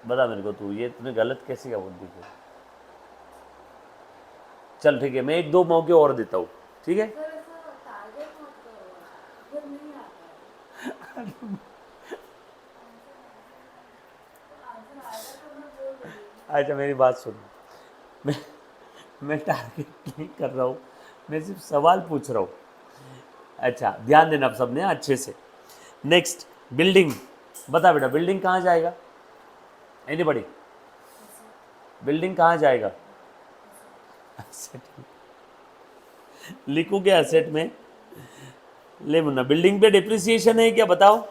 बता मेरे को, तू ये तूने गलत कैसे क्या बोल दी? चल ठीक है, मैं एक दो मौके और देता हूँ, ठीक है। अच्छा मेरी बात सुनो, मैं मैं टारगेट नहीं कर रहा हूँ, मैं सिर्फ सवाल पूछ रहा हूँ। अच्छा ध्यान देना आप सबने अच्छे से। नेक्स्ट बिल्डिंग, बता बेटा बिल्डिंग कहाँ जाएगा? एनीबॉडी? बिल्डिंग कहाँ जाएगा? एसेट। लिखू क्या एसेट में? ले मुन्ना, बिल्डिंग पे डिप्रिसिएशन है क्या बताओ?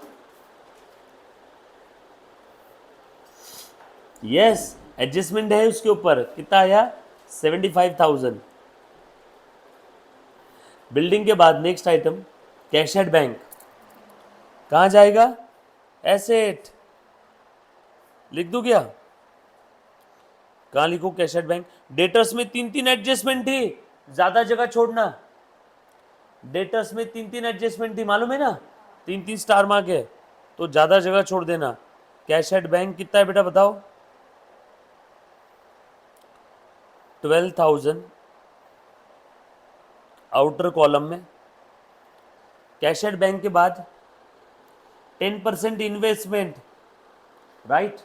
यस, एडजस्टमेंट है उसके ऊपर, कितना आया? 75,000। बिल्डिंग के बाद next item cash at bank, कहाँ जाएगा? एसेट। लिख दूं क्या? कहाँ लिखूं कैश एट बैंक? डेटर्स में 3-3 एडजस्टमेंट थी, ज्यादा जगह छोड़ना। डेटर्स में 3-3 एडजस्टमेंट थी, मालूम है ना? 3-3 स्टार मार्क है, तो ज्यादा जगह छोड़ देना। कैश एट बैंक कितना है बेटा बताओ? 12,000 आउटर कॉलम में। कैश एट बैंक के बाद 10% इन्वेस्टमेंट, राइट?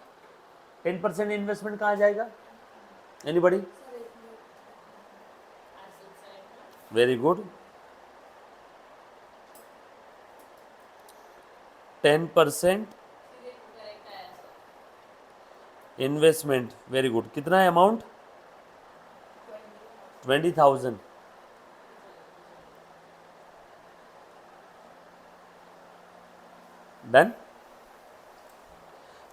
10% इन्वेस्टमेंट कहाँ जाएगा? Anybody? Very good. 10% investment, very good. कितना है अमाउंट? 20,000। डन।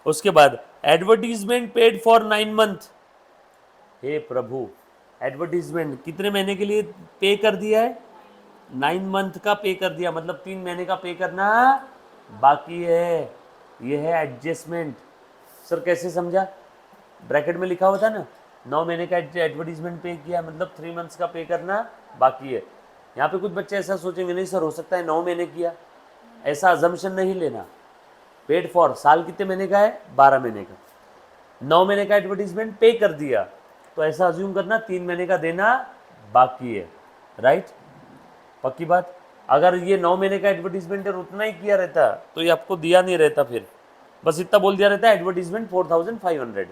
उसके बाद एडवर्टीजमेंट पेड फॉर 9 मंथ। हे प्रभु, एडवर्टीजमेंट कितने महीने के लिए पे कर दिया है? 9 मंथ का पे कर दिया, मतलब 3 महीने का पे करना बाकी है। ये है एडजस्टमेंट। सर कैसे समझा? ब्रैकेट में लिखा हुआ था ना, 9 महीने का एडवर्टीजमेंट पे किया, मतलब 3 मंथ्स का पे करना बाकी है। यहाँ पे कुछ बच्चे ऐसा सोचेंगे, नहीं सर हो सकता है 9 महीने किया, ऐसा अजम्पशन नहीं लेना। पेड फॉर साल कितने महीने का है? 12 महीने का। 9 महीने का एडवर्टीजमेंट पे कर दिया, तो ऐसा अज्यूम करना 3 महीने का देना बाकी है, राइट? पक्की बात। अगर ये 9 महीने का एडवर्टीजमेंट उतना ही किया रहता तो ये आपको दिया नहीं रहता, फिर बस इतना बोल दिया रहता एडवर्टीजमेंट 4,500।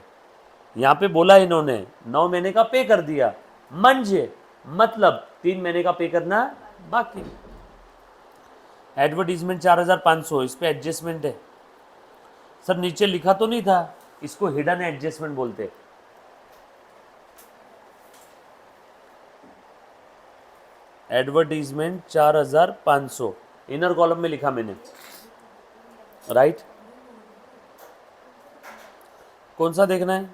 यहाँ पे बोला इन्होंने 9 महीने का पे कर दिया, मंझे मतलब 3 महीने का पे करना बाकी। एडवर्टीजमेंट 4,500, इस पे एडजस्टमेंट है। सर नीचे लिखा तो नहीं था, इसको हिडन एडजस्टमेंट बोलते। एडवर्टीजमेंट 4,500 इनर कॉलम में लिखा मैंने, राइट? कौन सा देखना है?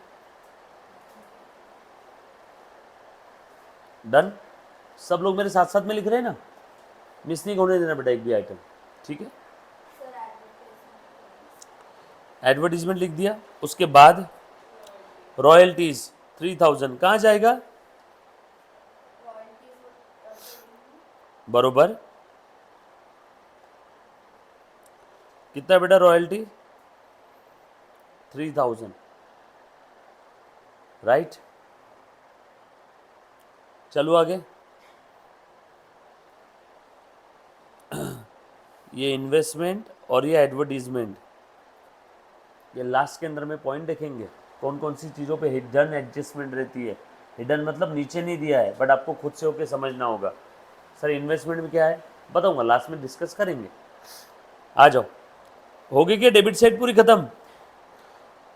डन। सब लोग मेरे साथ साथ में लिख रहे हैं ना? मिस नहीं होने देना बेटा एक भी आइटम, ठीक है? एडवर्टीजमेंट लिख दिया। उसके बाद रॉयल्टीज 3,000 कहाँ जाएगा? बरोबर। कितना बेटा रॉयल्टी? 3,000, राइट? चलो आगे। ये इन्वेस्टमेंट और ये एडवर्टीजमेंट, ये लास्ट के अंदर में पॉइंट देखेंगे कौन कौन सी चीज़ों पे हिडन एडजस्टमेंट रहती है। हिडन मतलब नीचे नहीं दिया है, बट आपको खुद से होके समझना होगा। सर इन्वेस्टमेंट में क्या है बताऊंगा, लास्ट में डिस्कस करेंगे। आ जाओ, होगी क्या डेबिट साइड पूरी खत्म?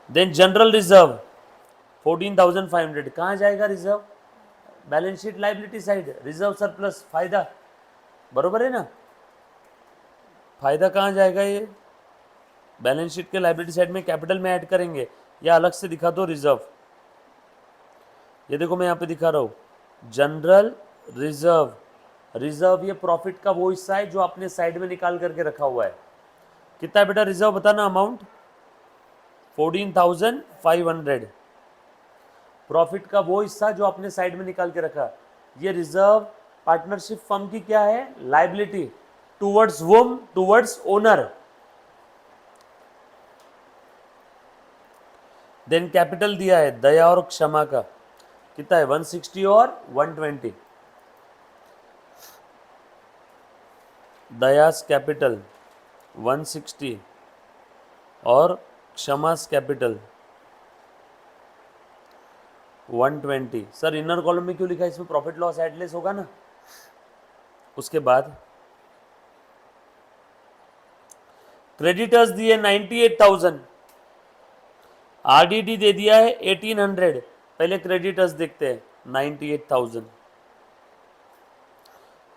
देन जनरल रिजर्व 14,500 कहाँ जाएगा? Reserve, balance sheet liability side, reserve surplus फायदा, बरोबर है ना? फायदा कहाँ जाएगा? ये बैलेंस शीट के लाइबिलिटी साइड में कैपिटल में ऐड करेंगे, या अलग से दिखा दो रिजर्व। ये देखो मैं यहाँ पे दिखा रहा हूँ जनरल रिजर्व। रिजर्व ये प्रॉफिट का वो हिस्सा है जो आपने साइड में निकाल करके रखा हुआ है। कितना है बेटा रिजर्व बताना? अमाउंट 14,500। प्रॉफिट का वो हिस्सा जो आपने साइड में निकाल के रखा। ये रिजर्व पार्टनरशिप फर्म की क्या है? Liability towards वुम, towards owner. Then capital दिया है दया और क्षमा का, कितना है 160 और 120। दयास कैपिटल 160 और क्षमास कैपिटल 120। सर इनर कॉलम में क्यों लिखा है, इसमें प्रॉफिट लॉस एटलेस होगा ना। उसके बाद क्रेडिटर्स दिए 98,000, आरडीडी दे दिया है 1800। पहले क्रेडिटर्स देखते हैं 98,000।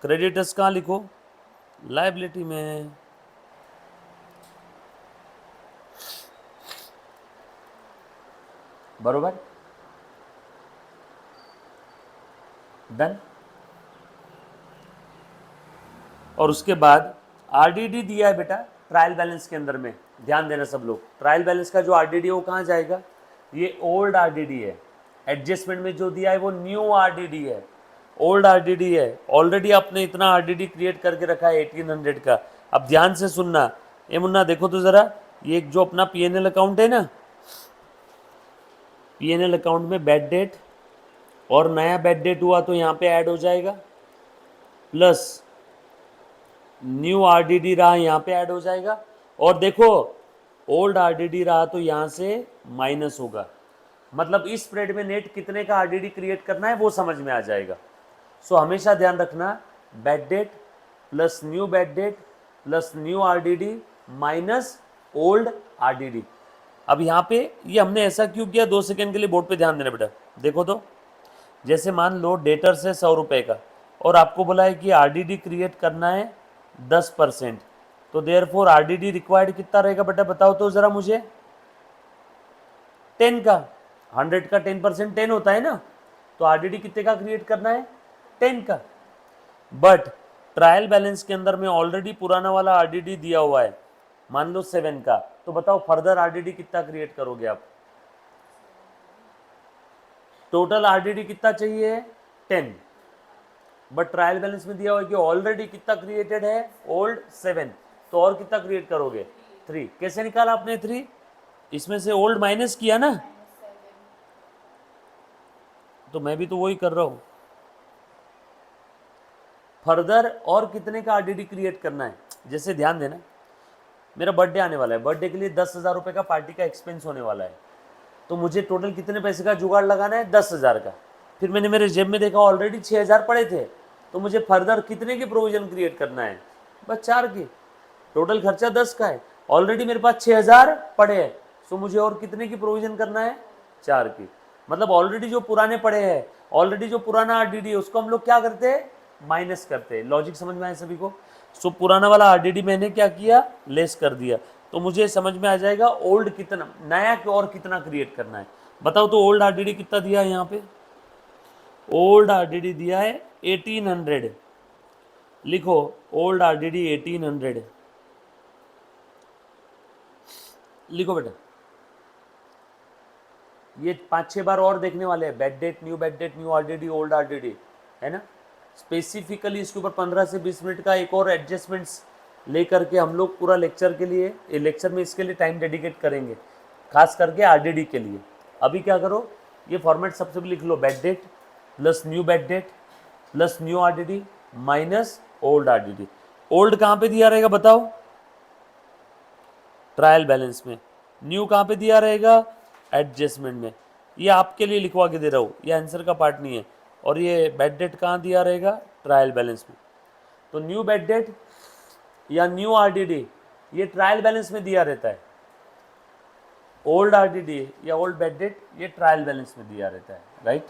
क्रेडिटर्स कहाँ लिखो, लायबिलिटी में। बरोबर, डन। और उसके बाद आरडीडी दिया है बेटा ट्रायल बैलेंस के अंदर में, ध्यान देना सब लोग। ट्रायल बैलेंस का जो आरडीडी है वो कहाँ जाएगा, ये ओल्ड आरडीडी है। एडजस्टमेंट में जो दिया है वो न्यू आरडीडी है, ओल्ड आरडीडी है। ऑलरेडी आपने इतना आरडीडी क्रिएट करके रखा है 1800 का। अब ध्यान से सुनना, ए मुन्ना देखो तो जरा, ये जो अपना पीएनएल अकाउंट है ना, पीएनएल अकाउंट में बैड डेट और नया बैड डेट हुआ तो यहाँ पे ऐड हो जाएगा, प्लस न्यू आरडीडी रहा यहाँ पे ऐड हो जाएगा। और देखो ओल्ड आरडीडी रहा तो यहाँ से माइनस होगा। मतलब इस स्प्रेड में नेट कितने का आरडीडी क्रिएट करना है वो समझ में आ जाएगा। सो हमेशा ध्यान रखना, bad debt plus new bad debt plus new RDD minus old RDD. अब यहाँ पे ये हमने ऐसा क्यों किया, 2 सेकंड के लिए बोर्ड पे ध्यान देना बेटा। देखो तो, जैसे मान लो डेटर से 100 रुपये का और आपको बोला है कि आरडीडी क्रिएट करना है 10%, तो देयरफॉर आरडीडी रिक्वायर्ड कितना रहेगा बेटा, बताओ तो जरा मुझे। 10 का, 100 का 10% 10 होता है ना, तो आरडीडी कितने का क्रिएट करना है, 10 का। बट ट्रायल बैलेंस के अंदर में ऑलरेडी पुराना वाला आरडीडी दिया हुआ है, मान लो 7 का, तो बताओ फर्दर आरडीडी कितना क्रिएट करोगे आप। टोटल आरडीडी कितना चाहिए, 10, बट ट्रायल बैलेंस में दिया हुआ है कि ऑलरेडी कितना क्रिएटेड है, ओल्ड 7, तो और कितना क्रिएट करोगे, 3। कैसे निकाला आपने 3, इसमें से ओल्ड माइनस किया ना, तो मैं भी तो वही कर रहा हूं। फर्दर और कितने का आरडीडी क्रिएट करना है, जैसे ध्यान देना, मेरा बर्थडे आने वाला है, बर्थडे के लिए 10,000 रुपये का पार्टी का एक्सपेंस होने वाला है, तो मुझे टोटल कितने पैसे का जुगाड़ लगाना है, 10,000 का। फिर मैंने मेरे जेब में देखा ऑलरेडी 6,000 पड़े थे, तो मुझे फर्दर कितने की प्रोविजन क्रिएट करना है, बस 4 की। टोटल खर्चा 10 का है, ऑलरेडी मेरे पास 6,000 पड़े हैं, सो मुझे और कितने की प्रोविजन करना है, 4 की। मतलब ऑलरेडी जो पुराने पड़े हैं, ऑलरेडी जो पुराना आरडीडी है उसको हम लोग क्या करते हैं, माइनस करते हैं। लॉजिक समझ में आया सभी को। सो पुराना वाला आरडीडी मैंने क्या किया, लेस कर दिया, तो मुझे समझ में आ जाएगा ओल्ड कितना, नया और कितना क्रिएट करना है। बताओ तो ओल्ड आरडीडी कितना दिया है यहाँ पे, ओल्ड आरडीडी दिया है 1800। लिखो ओल्ड आरडीडी 1800 लिखो बेटा। ये 5-6 बार और देखने वाले हैं, bad debt, new bad date, new RDD, old RDD, है ना। स्पेसिफिकली इसके ऊपर 15 से 20 मिनट का एक और एडजस्टमेंट्स लेकर के हम लोग पूरा लेक्चर के लिए, लेक्चर में इसके लिए टाइम डेडिकेट करेंगे, खास करके आरडीडी के लिए। अभी क्या करो, ये फॉर्मेट सबसे भी लिख लो, bad debt plus new bad debt plus new RDD minus old RDD. Old कहाँ पे दिया रहेगा बताओ, ट्रायल बैलेंस में। न्यू कहाँ पे दिया रहेगा, एडजस्टमेंट में। ये आपके लिए लिखवा के दे रहा हूँ, ये आंसर का पार्ट नहीं है। और ये बैड डेट कहाँ दिया रहेगा, ट्रायल बैलेंस में। तो न्यू बैड डेट या न्यू आरडीडी ये ट्रायल बैलेंस में दिया रहता है, ओल्ड आरडीडी या ओल्ड बैड डेट ये ट्रायल बैलेंस में दिया रहता है, राइट।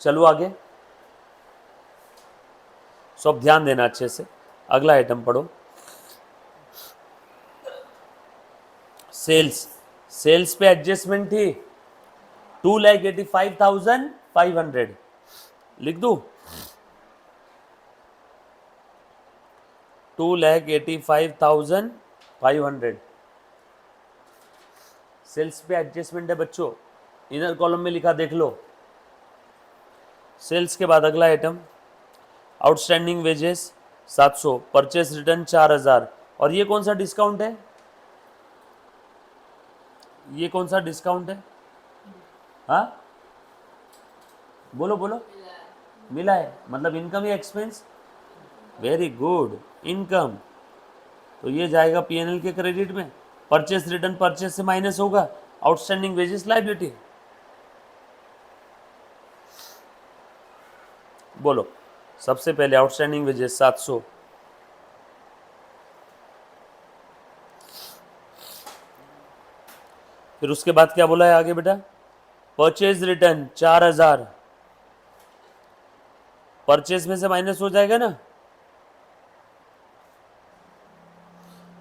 चलो आगे, सब ध्यान देना अच्छे से। अगला आइटम पढ़ो, सेल्स। सेल्स पे एडजस्टमेंट थी 2,85,500, लिख दूं 2,85,500 सेल्स पे एडजस्टमेंट है बच्चों, इनर कॉलम में लिखा देख लो। सेल्स के बाद अगला item, outstanding wages 700, purchase return 4,000। और ये कौन सा डिस्काउंट है, ये कौन सा डिस्काउंट है, हाँ बोलो बोलो, मिला है मतलब इनकम या एक्सपेंस, वेरी गुड, इनकम। तो ये जाएगा पीएनएल के क्रेडिट में, परचेस रिटर्न परचेस से माइनस होगा, आउटस्टैंडिंग वेजेस लायबिलिटी। बोलो सबसे पहले आउटस्टैंडिंग वेजेस 700, फिर उसके बाद क्या बोला है आगे बेटा, परचेज रिटर्न 4000, परचेज में से माइनस हो जाएगा ना,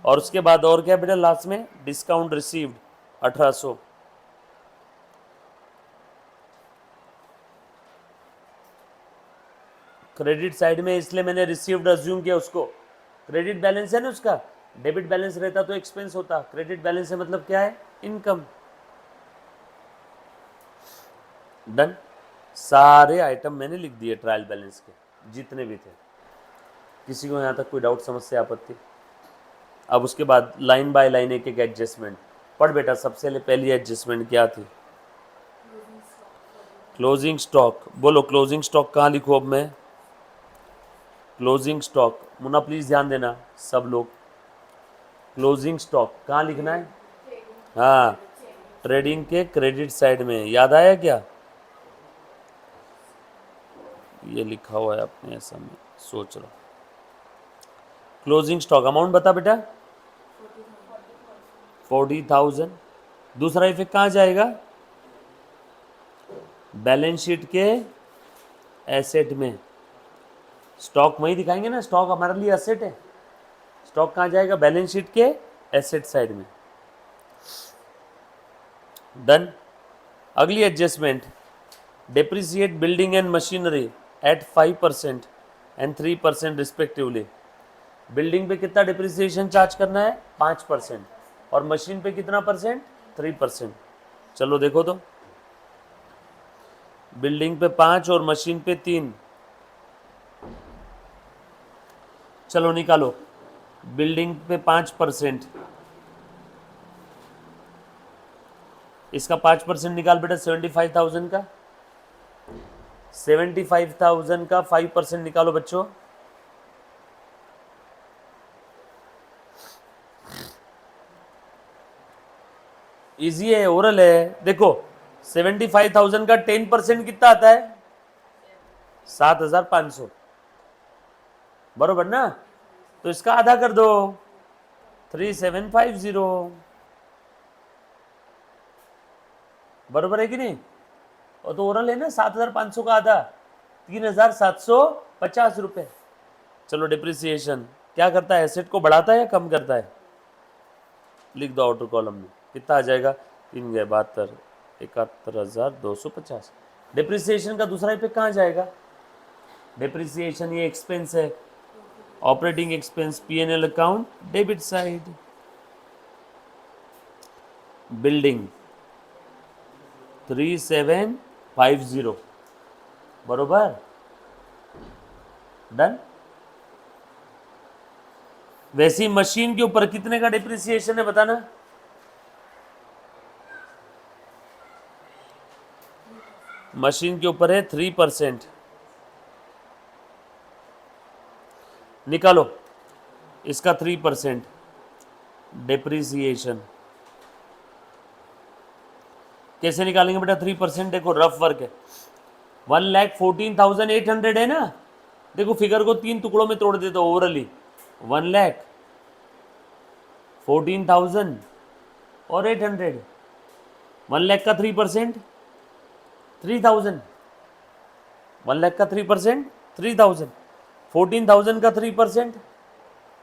और उसके बाद और क्या बेटा लास्ट में, डिस्काउंट रिसीव्ड 1800। क्रेडिट साइड में इसलिए मैंने रिसीव्ड अज्यूम किया उसको, क्रेडिट बैलेंस है ना उसका, डेबिट बैलेंस रहता तो एक्सपेंस होता, क्रेडिट बैलेंस है मतलब क्या है, इनकम। डन, सारे आइटम मैंने लिख दिए ट्रायल बैलेंस के जितने भी थे। किसी को यहाँ तक कोई डाउट समस्या आपत्ति? अब उसके बाद लाइन बाय लाइन एक एक एडजस्टमेंट पढ़ बेटा। सबसे पहली एडजस्टमेंट क्या थी, क्लोजिंग स्टॉक। बोलो क्लोजिंग स्टॉक कहाँ लिखूँ अब मैं, क्लोजिंग स्टॉक, मुन्ना प्लीज ध्यान देना सब लोग, क्लोजिंग स्टॉक कहाँ लिखना है, हाँ ट्रेडिंग के क्रेडिट साइड में, याद आया क्या, ये लिखा हुआ है अपने ऐसा में सोच रहा। क्लोजिंग स्टॉक अमाउंट बता बेटा, 40,000। दूसरा इफेक्ट कहाँ जाएगा, बैलेंस शीट के एसेट में, स्टॉक वही दिखाएंगे ना, स्टॉक हमारे लिए एसेट है, स्टॉक कहाँ जाएगा, बैलेंस शीट के एसेट साइड में। डन। अगली adjustment, depreciate building and machinery at 5% and 3% respectively. Building पे कितना डिप्रिसिएशन चार्ज करना है, 5%, और मशीन पे कितना परसेंट, 3%। चलो देखो तो, बिल्डिंग पे 5 और मशीन पे 3, चलो निकालो, बिल्डिंग पे 5%, इसका 5% निकाल बेटा, 75,000 का, 75,000 का 5% निकालो बच्चों, इजी है, ओरल है। देखो 75,000 का 10% कितना आता है, 7,500, बरोबर ना, तो इसका आधा कर दो, 3750, बरोबर है कि नहीं, और तो ओरल है ना, 7,500 का आधा 3,750 रुपए। चलो डिप्रिसिएशन क्या करता है, एसेट को बढ़ाता है या कम करता है, लिख दो आउटर कॉलम में, कितना आ जाएगा, 3 गए 72, 71,250। डिप्रिसिएशन का दूसरा इफेक्ट कहाँ जाएगा, डिप्रिसिएशन ये एक्सपेंस है, operating expense PNL account debit side, building 3750, बरोबर, डन। वैसी मशीन के ऊपर कितने का डिप्रिसिएशन है बताना, मशीन के ऊपर है 3%, निकालो इसका 3% डिप्रिसिएशन। कैसे निकालेंगे बेटा 3%, देखो रफ वर्क है, 1,14,800 है ना, देखो फिगर को 3 टुकड़ों में तोड़ देते हो ओवरली, 1,14,000 और 800, 1 लाख का 3%, 3,000, 1 लाख का 3%, 3,000, 14,000 का 3%,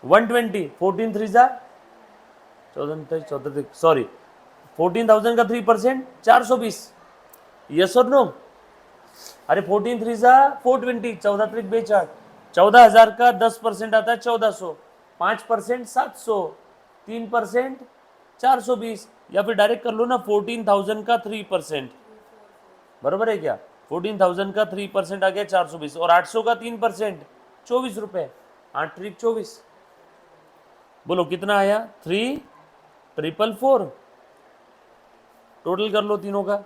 120, 14 3 जा 14, सॉरी 14,000 का 3%, 420, यस और नो, अरे 14 3 जा 420, 14 त्रिक 2 14,000 का 10% आता है 1,400, 5% 700, 3% 420, या फिर डायरेक्ट कर लो ना 14,000 का 3%, बराबर है क्या, 14,000 का 3% आ गया 420, और 800 का 3% 24 रुपए, 8 त्रिक 24, बोलो कितना आया, 3,444, टोटल कर लो तीनों का,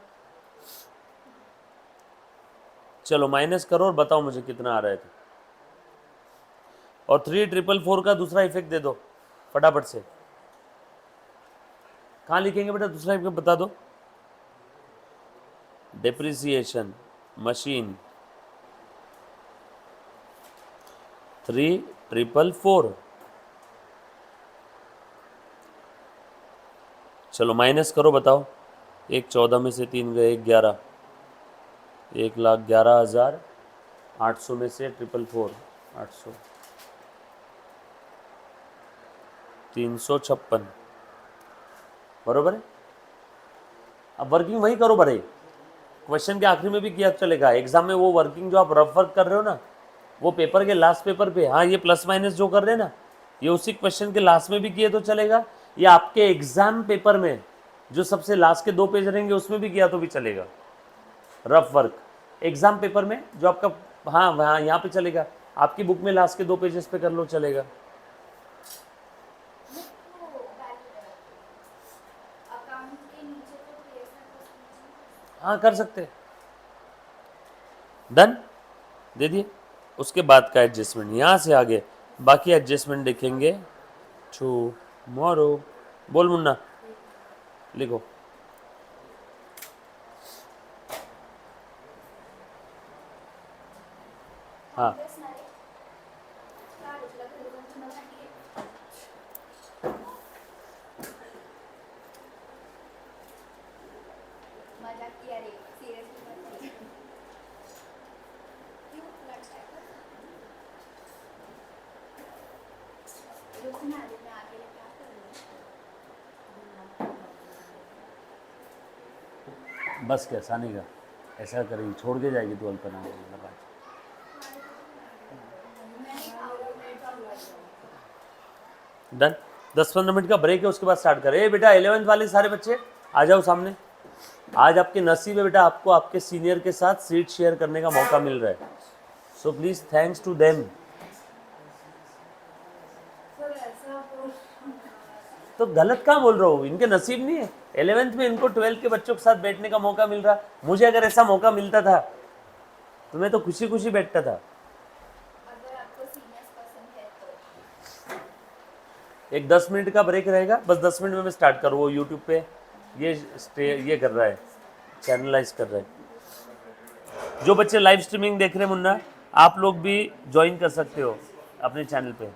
चलो माइनस करो और बताओ मुझे कितना आ रहा है। और 3444 का दूसरा इफेक्ट दे दो फटाफट से। कहाँ लिखेंगे बेटा दूसरा इफेक्ट बता दो। Depreciation machine 3444। चलो माइनस करो बताओ। 114 में से 3 गए 11, 1,11,000। 800 में से 444 800 356 बरोबर है। अब वर्किंग वही करो भरे, क्वेश्चन के आखिरी में भी किया चलेगा। एग्जाम में वो वर्किंग जो आप रफ वर्क कर रहे हो ना, वो पेपर के लास्ट पेपर पे, हाँ ये प्लस माइनस जो कर रहे हैं ना, ये उसी क्वेश्चन के लास्ट में भी किए तो चलेगा, या आपके एग्जाम पेपर में जो सबसे लास्ट के 2 पेज रहेंगे उसमें भी किया तो भी चलेगा। रफ वर्क एग्जाम पेपर में जो आपका, हाँ हाँ यहाँ पे चलेगा, आपकी बुक में लास्ट के 2 पेजेस पे कर लो चलेगा। हाँ कर सकते, डन दे दिए। उसके बाद का एडजस्टमेंट यहाँ से आगे, बाकी एडजस्टमेंट देखेंगे टुमारो। बोल मुन्ना लिखो। हाँ बस क्या सानी का ऐसा करेगी, छोड़ के जाएगी तो अल्पना। डन। 10-15 मिनट का ब्रेक है, उसके बाद स्टार्ट करें। बेटा 11th वाले सारे बच्चे आ जाओ सामने। आज आपके नसीब है बेटा, आपको आपके सीनियर के साथ सीट शेयर करने का मौका मिल रहा है, so please thanks to them. तो गलत कहाँ बोल रहा हूँ, इनके नसीब नहीं है। 11th में इनको 12th के बच्चों के साथ बैठने का मौका मिल रहा। मुझे अगर ऐसा मौका मिलता था तो मैं तो खुशी खुशी बैठता था। एक 10 मिनट का ब्रेक रहेगा, बस 10 मिनट में मैं स्टार्ट करूँ। वो यूट्यूब पे ये कर रहा है, चैनलाइज कर रहा है। जो बच्चे लाइव स्ट्रीमिंग देख रहे हैं मुन्ना, आप लोग भी ज्वाइन कर सकते हो अपने चैनल पे।